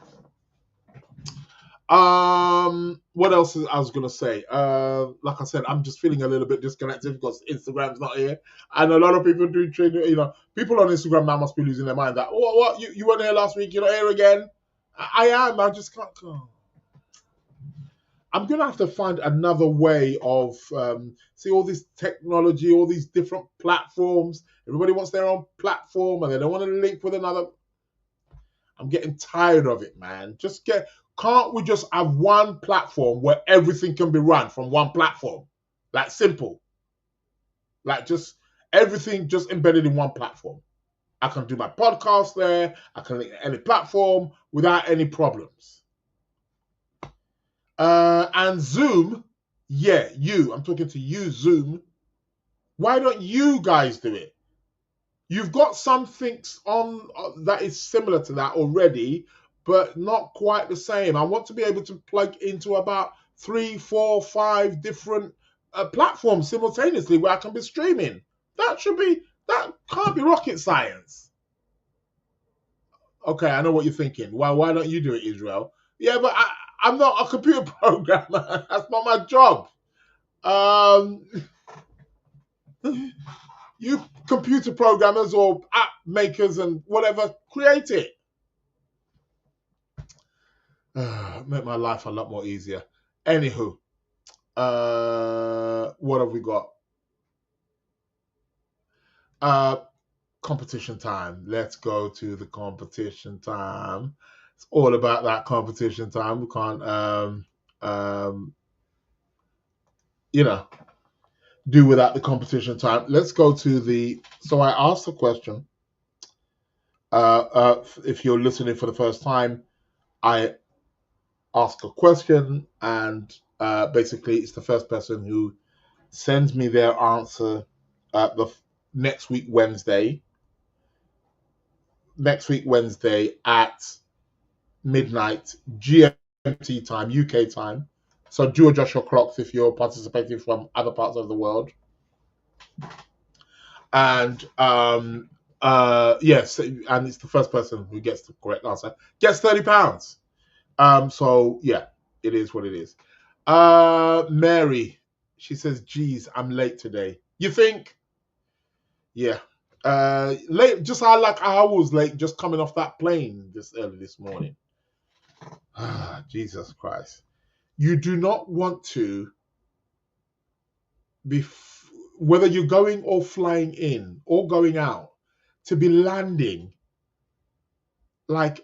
S3: What else I was gonna say? Like I said, I'm just feeling a little bit disconnected because Instagram's not here, and a lot of people do trade. People on Instagram now must be losing their mind. That what you weren't here last week, you're not here again. I am. I just can't go. I'm gonna have to find another way of see all this technology, all these different platforms. Everybody wants their own platform, and they don't want to link with another. I'm getting tired of it, man. Can't we just have one platform where everything can be run from one platform? Like simple. Like just everything just embedded in one platform. I can do my podcast there. I can link any platform without any problems. And Zoom, I'm talking to you, Zoom. Why don't you guys do it? You've got something on that is similar to that already, but not quite the same. I want to be able to plug into about 3, 4, 5 different platforms simultaneously where I can be streaming. That can't be rocket science. Okay, I know what you're thinking. Why don't you do it, Israel? Yeah, but I'm not a computer programmer. That's not my job. You computer programmers or app makers and whatever, create it. Make my life a lot more easier. Anywho, what have we got? Competition time. Let's go to the competition time. It's all about that competition time. We can't, do without the competition time. Let's go to so I asked the question. If you're listening for the first time, I ask a question, and basically it's the first person who sends me their answer next week Wednesday at midnight GMT time, UK time. So do adjust your clocks if you're participating from other parts of the world. And yes, and it's the first person who gets the correct answer gets £30. So yeah, it is what it is. Mary, she says, geez, I'm late today. You think? Yeah. Late, just like I was late just coming off that plane this early this morning. Jesus Christ. You do not want to be, whether you're going or flying in or going out, to be landing like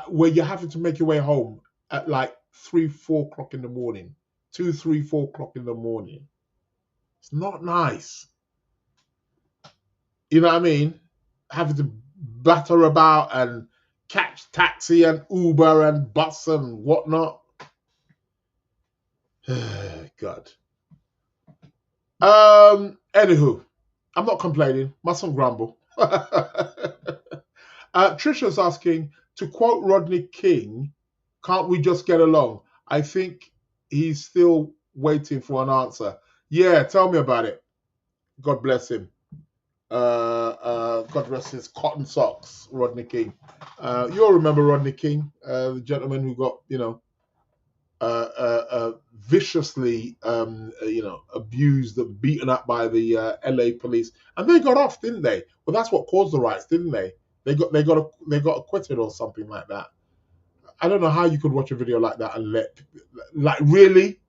S3: where you're having to make your way home at like 3, 4 o'clock in the morning, 2, 3, 4 o'clock in the morning. It's not nice. You know what I mean? Having to batter about and catch taxi and Uber and bus and whatnot. God. Anywho, I'm not complaining. Mustn't grumble. Trisha's asking, to quote Rodney King, can't we just get along? I think he's still waiting for an answer. Yeah, tell me about it. God bless him. God rest his cotton socks, Rodney King. You'll remember Rodney King, the gentleman who got, viciously, abused and beaten up by the LA police, and they got off, didn't they? Well, that's what caused the riots, didn't they? They got acquitted or something like that. I don't know how you could watch a video like that and really.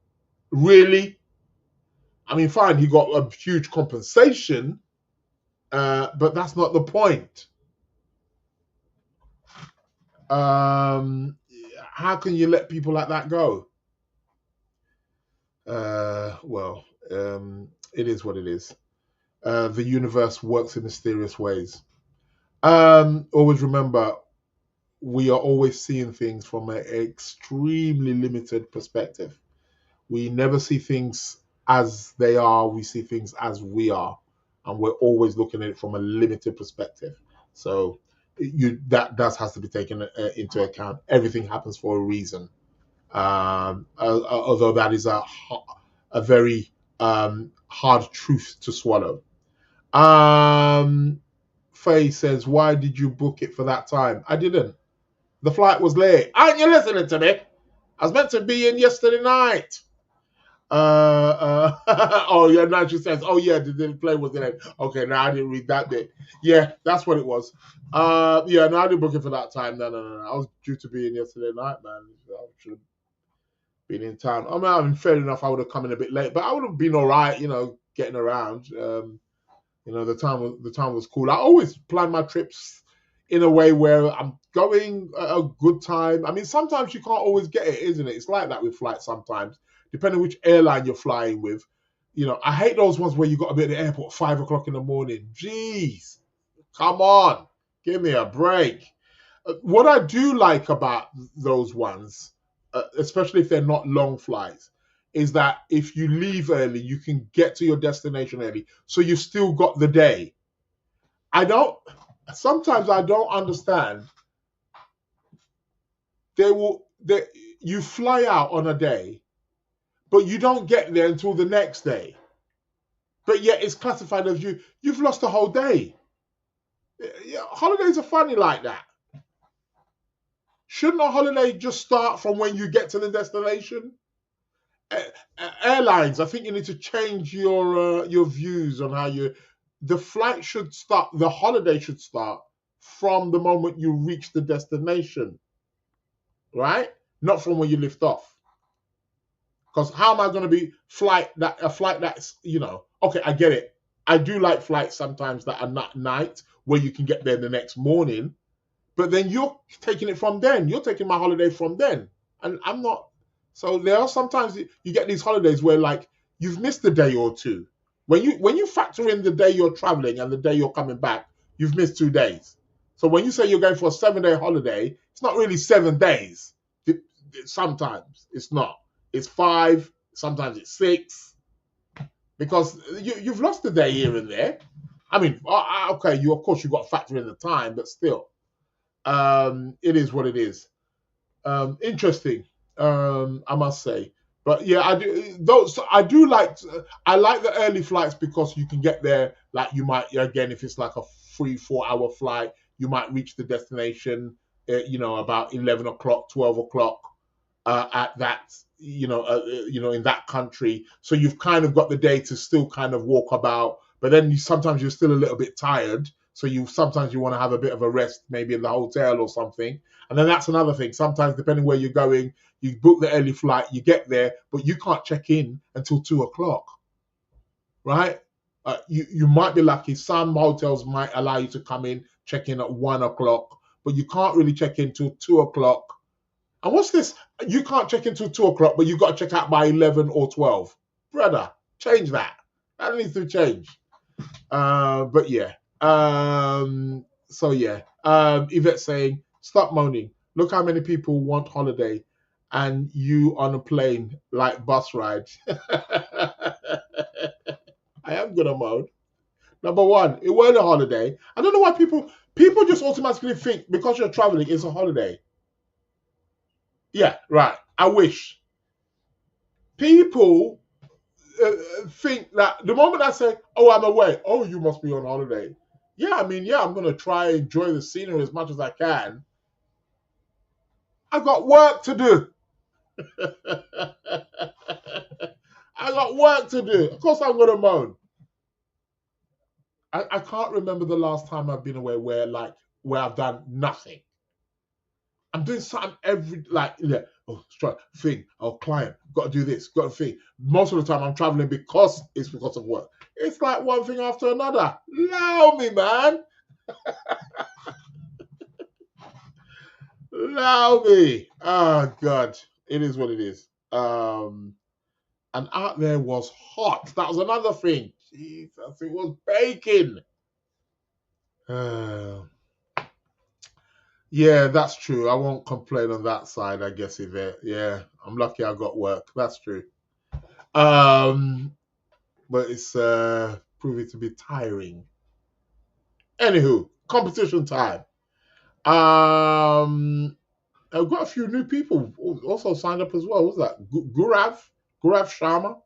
S3: I mean, fine, he got a huge compensation, but that's not the point. How can you let people like that go? It is what it is. The universe works in mysterious ways. Always remember, we are always seeing things from an extremely limited perspective. We never see things as they are. We see things as we are, and we're always looking at it from a limited perspective. So that does has to be taken into account. Everything happens for a reason. Although that is a very hard truth to swallow. Faye says, why did you book it for that time? I didn't. The flight was late. Aren't you listening to me? I was meant to be in yesterday night. Oh yeah, now she says, oh yeah, the plane was delayed. Okay, now I didn't read that bit. Yeah, that's what it was. Yeah, no, I didn't book it for that time. No. I was due to be in yesterday night, man. I should have been in town. I mean, fair enough, I would have come in a bit late, but I would have been all right, getting around. The time was cool. I always plan my trips in a way where I'm going at a good time. I mean, sometimes you can't always get it, isn't it? It's like that with flights sometimes, depending which airline you're flying with. I hate those ones where you got to be at the airport at 5 o'clock in the morning. Jeez, come on, give me a break. What I do like about those ones, especially if they're not long flights, is that if you leave early, you can get to your destination early. So you've still got the day. Sometimes I don't understand. You fly out on a day, but you don't get there until the next day. But yet it's classified as you've lost a whole day. Holidays are funny like that. Shouldn't a holiday just start from when you get to the destination? Airlines, I think you need to change your views on how the flight should start, the holiday should start from the moment you reach the destination, right? Not from when you lift off. Because how am I going to be a flight that's, okay, I get it. I do like flights sometimes that are not night where you can get there the next morning, but then you're taking it from then. You're taking my holiday from then. And I'm not. So there are sometimes you get these holidays where like you've missed a day or two. When you factor in the day you're traveling and the day you're coming back, you've missed 2 days. So when you say you're going for a 7-day holiday, it's not really 7 days. Sometimes it's not. It's 5. Sometimes it's 6. Because you've lost a day here and there. I mean, okay, of course you've got to factor in the time, but still, it is what it is. Interesting. I must say, but yeah, I like the early flights because you can get there. Like you might, again, if it's like a 3-4 hour flight, you might reach the destination, about 11 o'clock, 12 o'clock, at that, in that country. So you've kind of got the day to still kind of walk about, but then sometimes you're still a little bit tired. So sometimes you want to have a bit of a rest, maybe in the hotel or something. And then that's another thing. Sometimes, depending where you're going, you book the early flight, you get there, but you can't check in until 2 o'clock, right? You might be lucky. Some hotels might allow you to come in, check in at 1 o'clock, but you can't really check in till 2 o'clock. And what's this? You can't check in till 2 o'clock, but you've got to check out by 11 or 12. Brother, change that. That needs to change. But yeah. So yeah. Yvette's saying, stop moaning. Look how many people want holiday and you on a plane like bus ride. I am gonna moan. Number one, it weren't a holiday. I don't know why people just automatically think because you're traveling it's a holiday. Yeah, right. I wish. People think that the moment I say, oh, I'm away, oh, you must be on holiday. Yeah, I mean, I'm going to try and enjoy the scenery as much as I can. I've got work to do. I got work to do. Of course I'm going to moan. I can't remember the last time I've been away where I've done nothing. I'm doing something client, got to do this, got to think. Most of the time I'm traveling because of work. It's like one thing after another. Allow me, man. Allow me. Oh, God. It is what it is. And out there was hot. That was another thing. Jesus, it was baking. Yeah, that's true. I won't complain on that side, I guess, Yvette. Yeah, I'm lucky I got work. That's true. But it's proving to be tiring. Anywho, competition time. I've got a few new people also signed up as well. What's that? Gurav Sharma.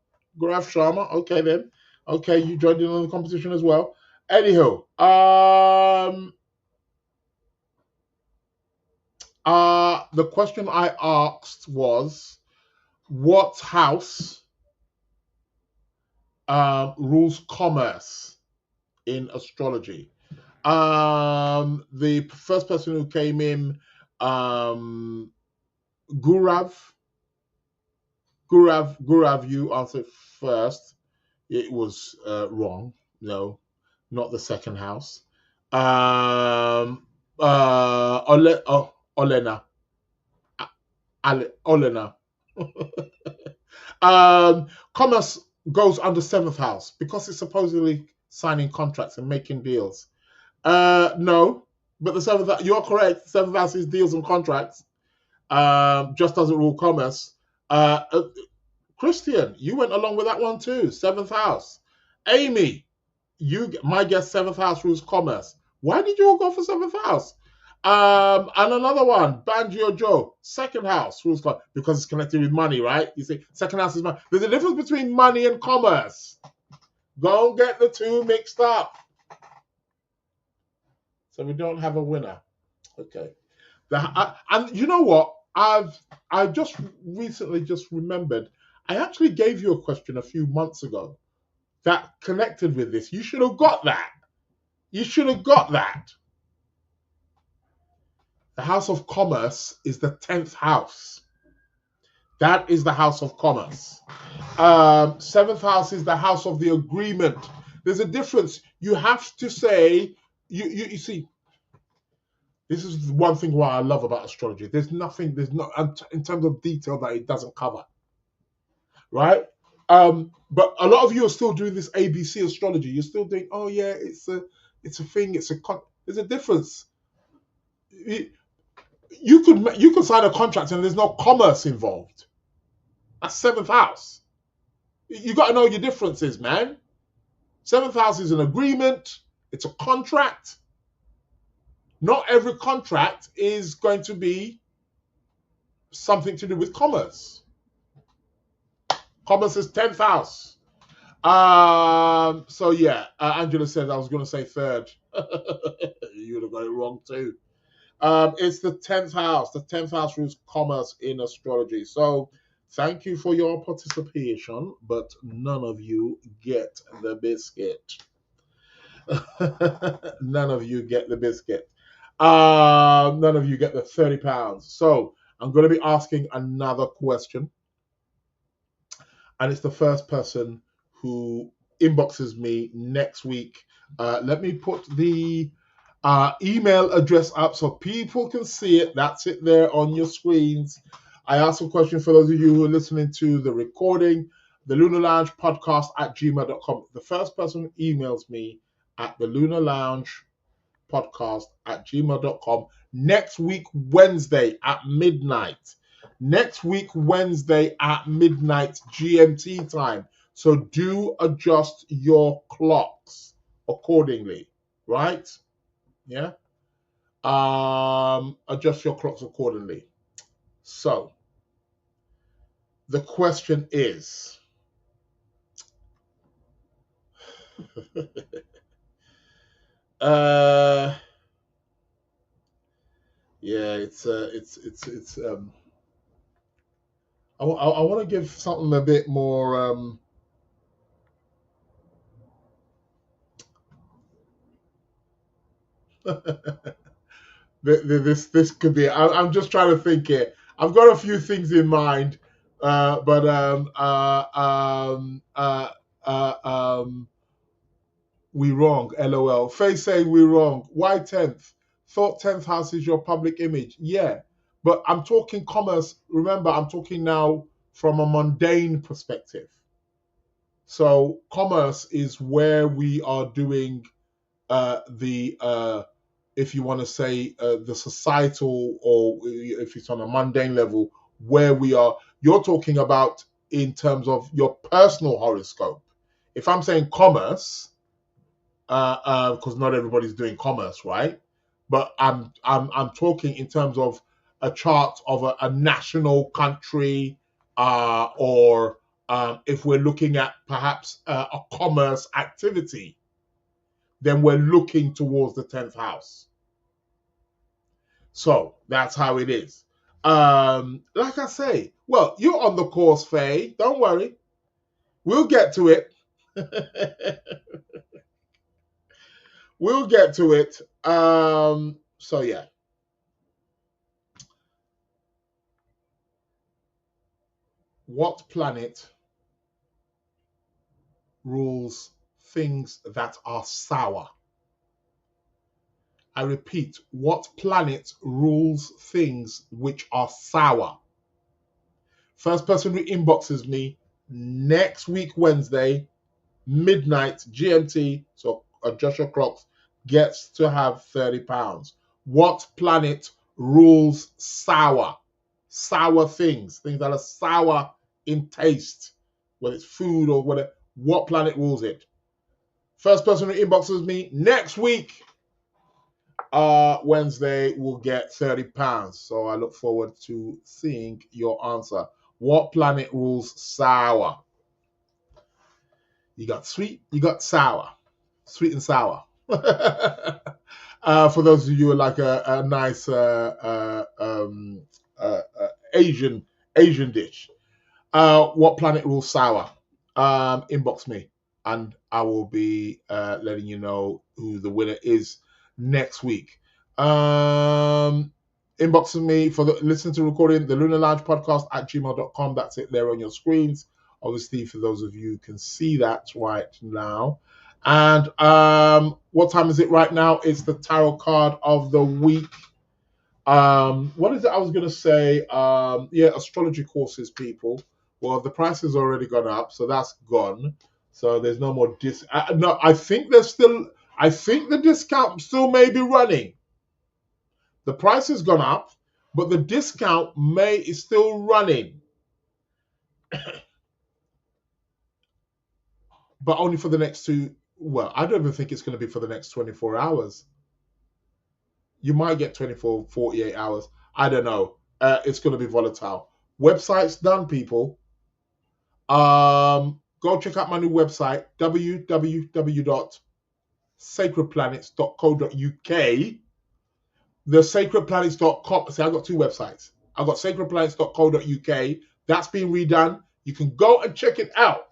S3: Okay then. Okay, you joined in on the competition as well. Anyhow, the question I asked was, what house rules commerce in astrology? The first person who came in, Gurav, you answered first. It was wrong. No, not the second house. Olena. Commerce goes under seventh house because it's supposedly signing contracts and making deals. No, but the seventh, you're correct. Seventh house is deals and contracts. Just doesn't rule commerce. Christian, you went along with that one too. Seventh house. Amy, my guess, seventh house rules commerce. Why did you all go for seventh house? And another one, Banjo Joe, second house rules commerce because it's connected with money, right? You see, second house is money. There's a difference between money and commerce. Don't get the two mixed up. So we don't have a winner. Okay. And you know what? I just recently remembered. I actually gave you a question a few months ago that connected with this. You should have got that. The house of commerce is the 10th house. That is the house of commerce. Seventh house is the house of the agreement. There's a difference. You have to say, you see, this is one thing why I love about astrology. There's not in terms of detail that it doesn't cover. Right? But a lot of you are still doing this ABC astrology. You're still doing, oh yeah, it's a thing, there's a difference. You could sign a contract and there's no commerce involved. That's seventh house. You got to know your differences, man. Seventh house is an agreement. It's a contract. Not every contract is going to be something to do with commerce. Commerce is 10th house. So yeah, Angela said I was going to say third. You would have got it wrong too. It's the 10th house. The 10th house rules commerce in astrology. So thank you for your participation, but none of you get the biscuit. None of you get the biscuit. None of you get the £30. So I'm going to be asking another question. And it's the first person who inboxes me next week. Let me put the email address up so people can see it. That's it there on your screens. I asked a question for those of you who are listening to the recording, the Lunar Lounge Podcast at gmail.com. The first person who emails me at the Lunar Lounge Podcast at gmail.com next week, Wednesday at midnight. Next week, Wednesday at midnight GMT time. So do adjust your clocks accordingly, right? Yeah. Adjust your clocks accordingly. So the question is, I want to give something a bit more this could be. I'm just trying to think here. I've got a few things in mind, but we wrong. LOL. Faye saying we wrong. Why 10th? Thought 10th house is your public image. Yeah, but I'm talking commerce. Remember, I'm talking now from a mundane perspective. So commerce is where we are doing if you want to say the societal, or if it's on a mundane level, where we are. You're talking about in terms of your personal horoscope. If I'm saying commerce, because not everybody's doing commerce, right? But I'm talking in terms of a chart of a national country, or if we're looking at perhaps a commerce activity, then we're looking towards the 10th house. So that's how it is. Like I say, well, you're on the course, Faye. Don't worry. We'll get to it. We'll get to it. So yeah. What planet rules things that are sour? I repeat, what planet rules things which are sour? First person who inboxes me next week, Wednesday, midnight GMT, so adjust your clocks, gets to have £30. What planet rules sour? Sour things that are sour in taste, whether it's food or whatever. What planet rules it? First person who inboxes me next week, Wednesday, will get £30. So I look forward to seeing your answer. What planet rules sour? You got sweet, you got sour. Sweet and sour. For those of you who like a nice Asian dish. What planet rules sour? Inbox me, and I will be letting you know who the winner is next week. Inbox me for listen to recording the Lunar Lounge Podcast at gmail.com. That's it there on your screens. Obviously, for those of you who can see that right now. And what time is it right now? It's the tarot card of the week. What is it I was going to say? Yeah, astrology courses, people. Well, the price has already gone up, so that's gone. So there's no more no, I think the discount still may be running. The price has gone up, but the discount is still running. But only for the next well, I don't even think it's going to be for the next 24 hours. You might get 24, 48 hours. I don't know. It's going to be volatile. Website's done, people. Go check out my new website, www.sacredplanets.co.uk. The sacredplanets.com. See, I've got two websites. I've got sacredplanets.co.uk. That's been redone. You can go and check it out.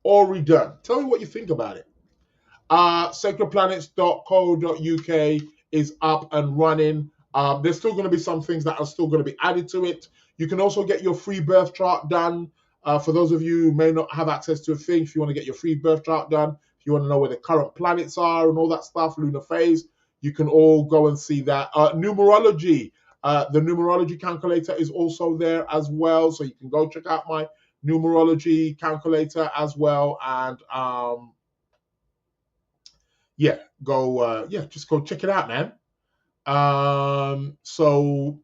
S3: All redone. Tell me what you think about it. Sacredplanets.co.uk is up and running. There's still going to be some things that are still going to be added to it. You can also get your free birth chart done. For those of you who may not have access to a thing, if you want to get your free birth chart done, if you want to know where the current planets are and all that stuff, lunar phase, you can all go and see that. Numerology. The numerology calculator is also there as well. So you can go check out my numerology calculator as well. And just go check it out, man. So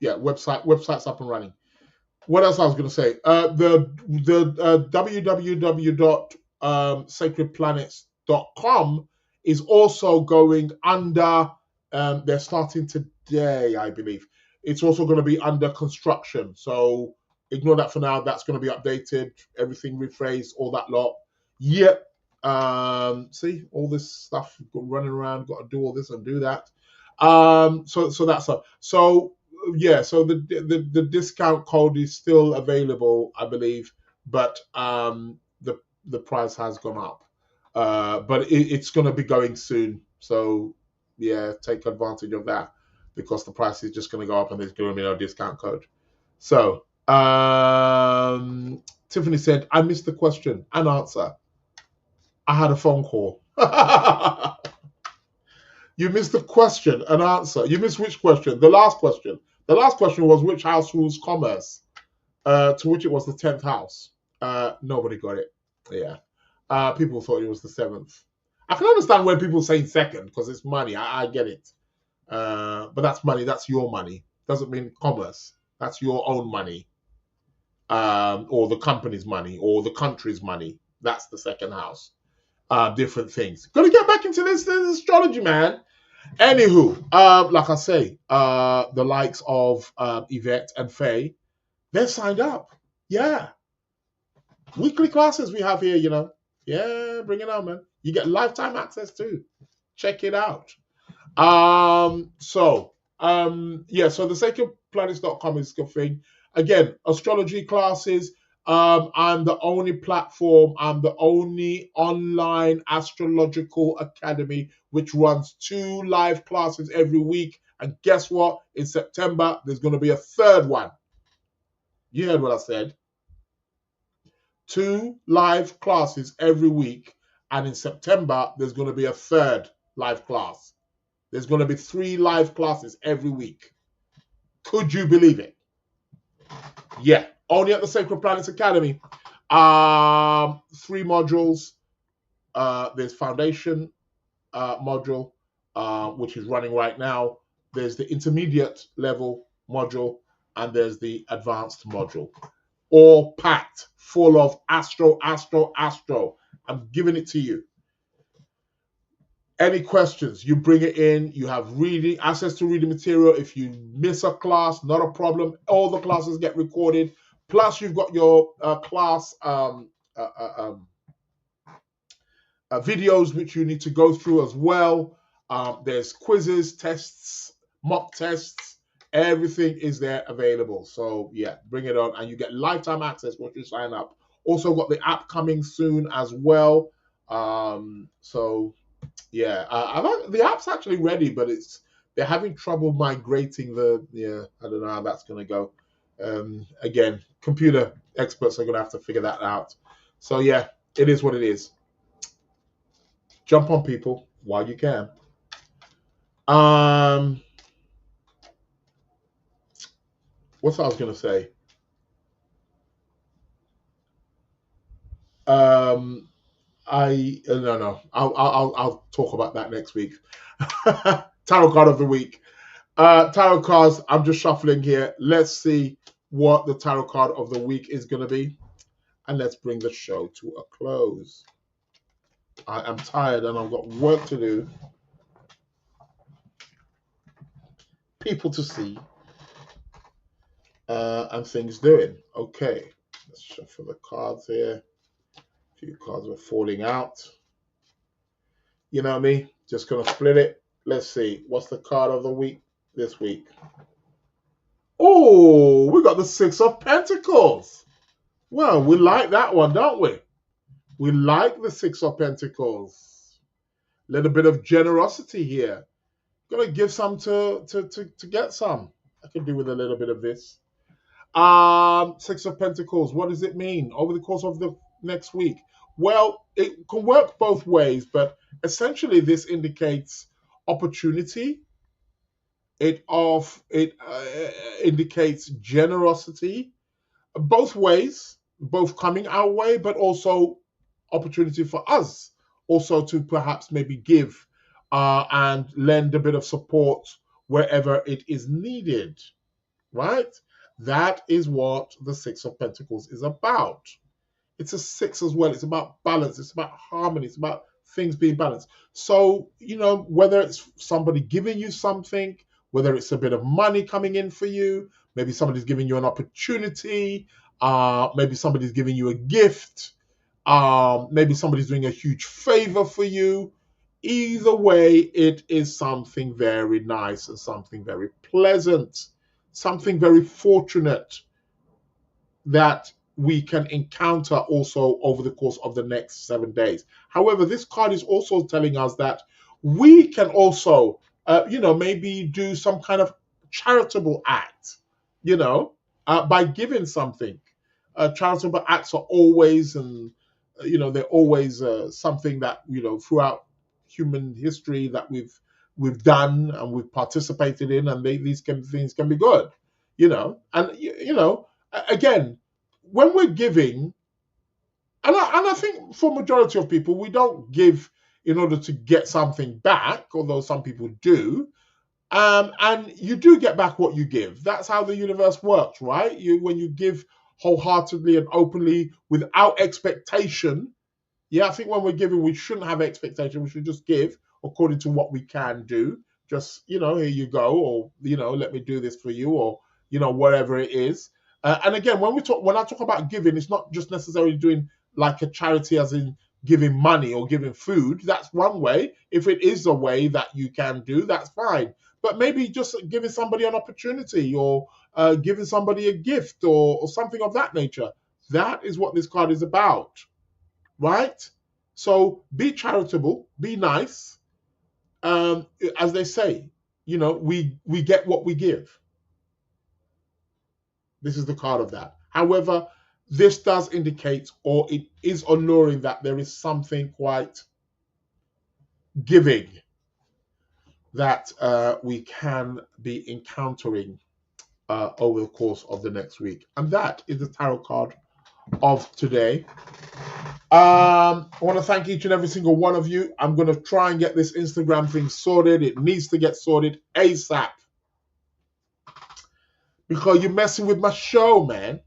S3: yeah, website's up and running. What else I was going to say? The www.sacredplanets.com is also going under. They're starting today, I believe. It's also going to be under construction. So ignore that for now. That's going to be updated. Everything rephrased, all that lot. Yep. See all this stuff running around. Got to do all this and do that. So that's up. So yeah. So the discount code is still available, I believe, but the price has gone up. But it's going to be going soon. So yeah, take advantage of that because the price is just going to go up and there's going to be no discount code. So Tiffany said, I missed the question and answer. I had a phone call. You missed the question and answer. You missed which question? The last question. The last question was which house rules commerce? To which it was the 10th house. Nobody got it. Yeah. People thought it was the 7th. I can understand when people say second because it's money. I get it. But that's money. That's your money. Doesn't mean commerce. That's your own money. or the company's money, or the country's money. That's the second house. Different things. Gonna get back into this astrology, man. Anywho, like I say, the likes of Yvette and Faye, they're signed up. Yeah. Weekly classes we have here, you know. Yeah, bring it on, man. You get lifetime access too. Check it out. So the sacredplanets.com is the thing. Again, astrology classes. I'm the only platform, I'm the only online astrological academy which runs 2 live classes every week. And guess what? In September, there's going to be a third one. You heard what I said. 2 live classes every week. And in September, there's going to be a third live class. There's going to be 3 live classes every week. Could you believe it? Yeah, only at the Sacred Planets Academy. 3 modules. There's foundation module, which is running right now. There's the intermediate level module, and there's the advanced module. All packed full of astro. I'm giving it to you. Any questions, you bring it in. You have access to reading material. If you miss a class, not a problem. All the classes get recorded. Plus, you've got your class videos, which you need to go through as well. There's quizzes, tests, mock tests. Everything is there available. So, yeah, bring it on. And you get lifetime access once you sign up. Also got the app coming soon as well. The app's actually ready, but they're having trouble migrating I don't know how that's going to go. Again, computer experts are going to have to figure that out. So yeah, it is what it is. Jump on, people, while you can. What I was going to say? I'll talk about that next week. Tarot card of the week. Tarot cards, I'm just shuffling here. Let's see what the tarot card of the week is going to be. And let's bring the show to a close. I am tired and I've got work to do. People to see. And things doing. Okay. Let's shuffle the cards here. A few cards are falling out. You know me? Just going to split it. Let's see. What's the card of the week this week? Oh, we got the 6 of Pentacles. Well, we like that one, don't we? We like the 6 of Pentacles. A little bit of generosity here. Gonna give some to get some. I could do with a little bit of this. 6 of Pentacles. What does it mean over the course of the next week? Well, it can work both ways, but essentially this indicates opportunity. It indicates generosity, both ways, both coming our way, but also opportunity for us also to perhaps maybe give and lend a bit of support wherever it is needed, right? That is what the 6 of Pentacles is about. It's a 6 as well. It's about balance. It's about harmony. It's about things being balanced. So, whether it's somebody giving you something, whether it's a bit of money coming in for you, maybe somebody's giving you an opportunity, maybe somebody's giving you a gift, maybe somebody's doing a huge favor for you. Either way, it is something very nice and something very pleasant, something very fortunate that we can encounter also over the course of the next 7 days. However, this card is also telling us that we can also, maybe do some kind of charitable act, by giving something. Charitable acts are always, they're always something that, throughout human history that we've done and we've participated in, and these things can be good, again, when we're giving, and I think for majority of people, we don't give in order to get something back, although some people do. And you do get back what you give. That's how the universe works, right? When you give wholeheartedly and openly without expectation. Yeah, I think when we're giving, we shouldn't have expectation. We should just give according to what we can do. Just, here you go, or, let me do this for you, or, whatever it is. And again, when I talk about giving, it's not just necessarily doing like a charity as in giving money or giving food. That's one way. If it is a way that you can do, that's fine. But maybe just giving somebody an opportunity, or giving somebody a gift, or something of that nature. That is what this card is about, right? So be charitable, be nice. As they say, we get what we give. This is the card of that. However, this does indicate, or it is alluring, that there is something quite giving that we can be encountering over the course of the next week. And that is the tarot card of today. I want to thank each and every single one of you. I'm going to try and get this Instagram thing sorted. It needs to get sorted ASAP. Because you're messing with my show, man.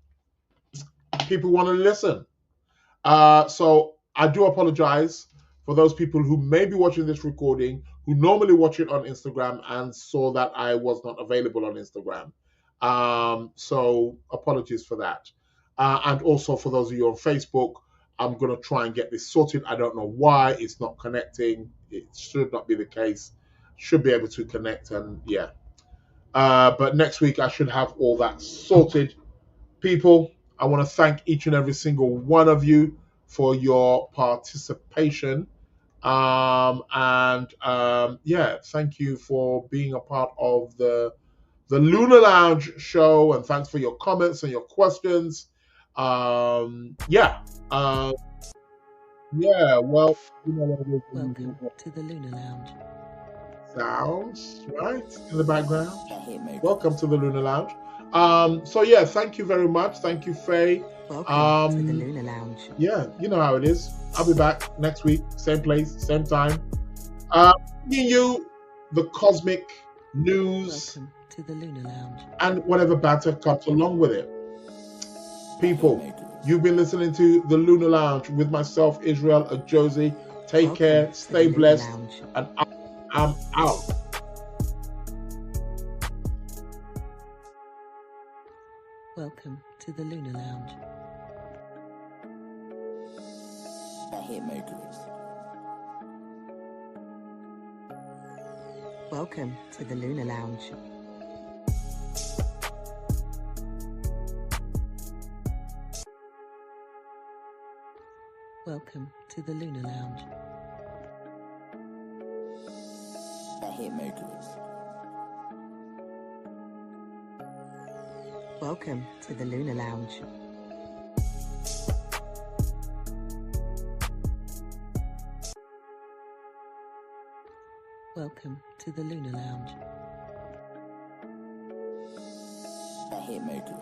S3: People want to listen. So I do apologize for those people who may be watching this recording, who normally watch it on Instagram and saw that I was not available on Instagram. So apologies for that. And also for those of you on Facebook, I'm going to try and get this sorted. I don't know why it's not connecting. It should not be the case. Should be able to connect, and yeah. But next week I should have all that sorted. People, I want to thank each and every single one of you for your participation. Thank you for being a part of the Lunar Lounge show, and thanks for your comments and your questions. Well, you know what it is.
S1: Welcome to the Lunar Lounge.
S3: Sounds right in the background.
S2: That hit Mercury.
S3: Welcome to the Lunar Lounge. Thank you very much. Thank you, Faye.
S1: Welcome to the Lunar Lounge.
S3: Yeah, you know how it is. I'll be back next week, same place, same time. Bringing you the cosmic news.
S1: Welcome to the Lunar Lounge.
S3: And whatever banter comes along with it. People, you've been listening to the Lunar Lounge with myself, Israel Josie. Take
S1: Welcome
S3: care,
S1: to
S3: stay
S1: the Lunar
S3: blessed,
S1: Lounge.
S3: and I'm out.
S1: Welcome to the Lunar Lounge.
S2: That hit Mercury.
S1: Welcome to the Lunar Lounge. Welcome to the Lunar Lounge.
S2: That hit Mercury.
S1: Welcome to the Lunar Lounge. Welcome to the Lunar Lounge.
S2: That hit Mercury.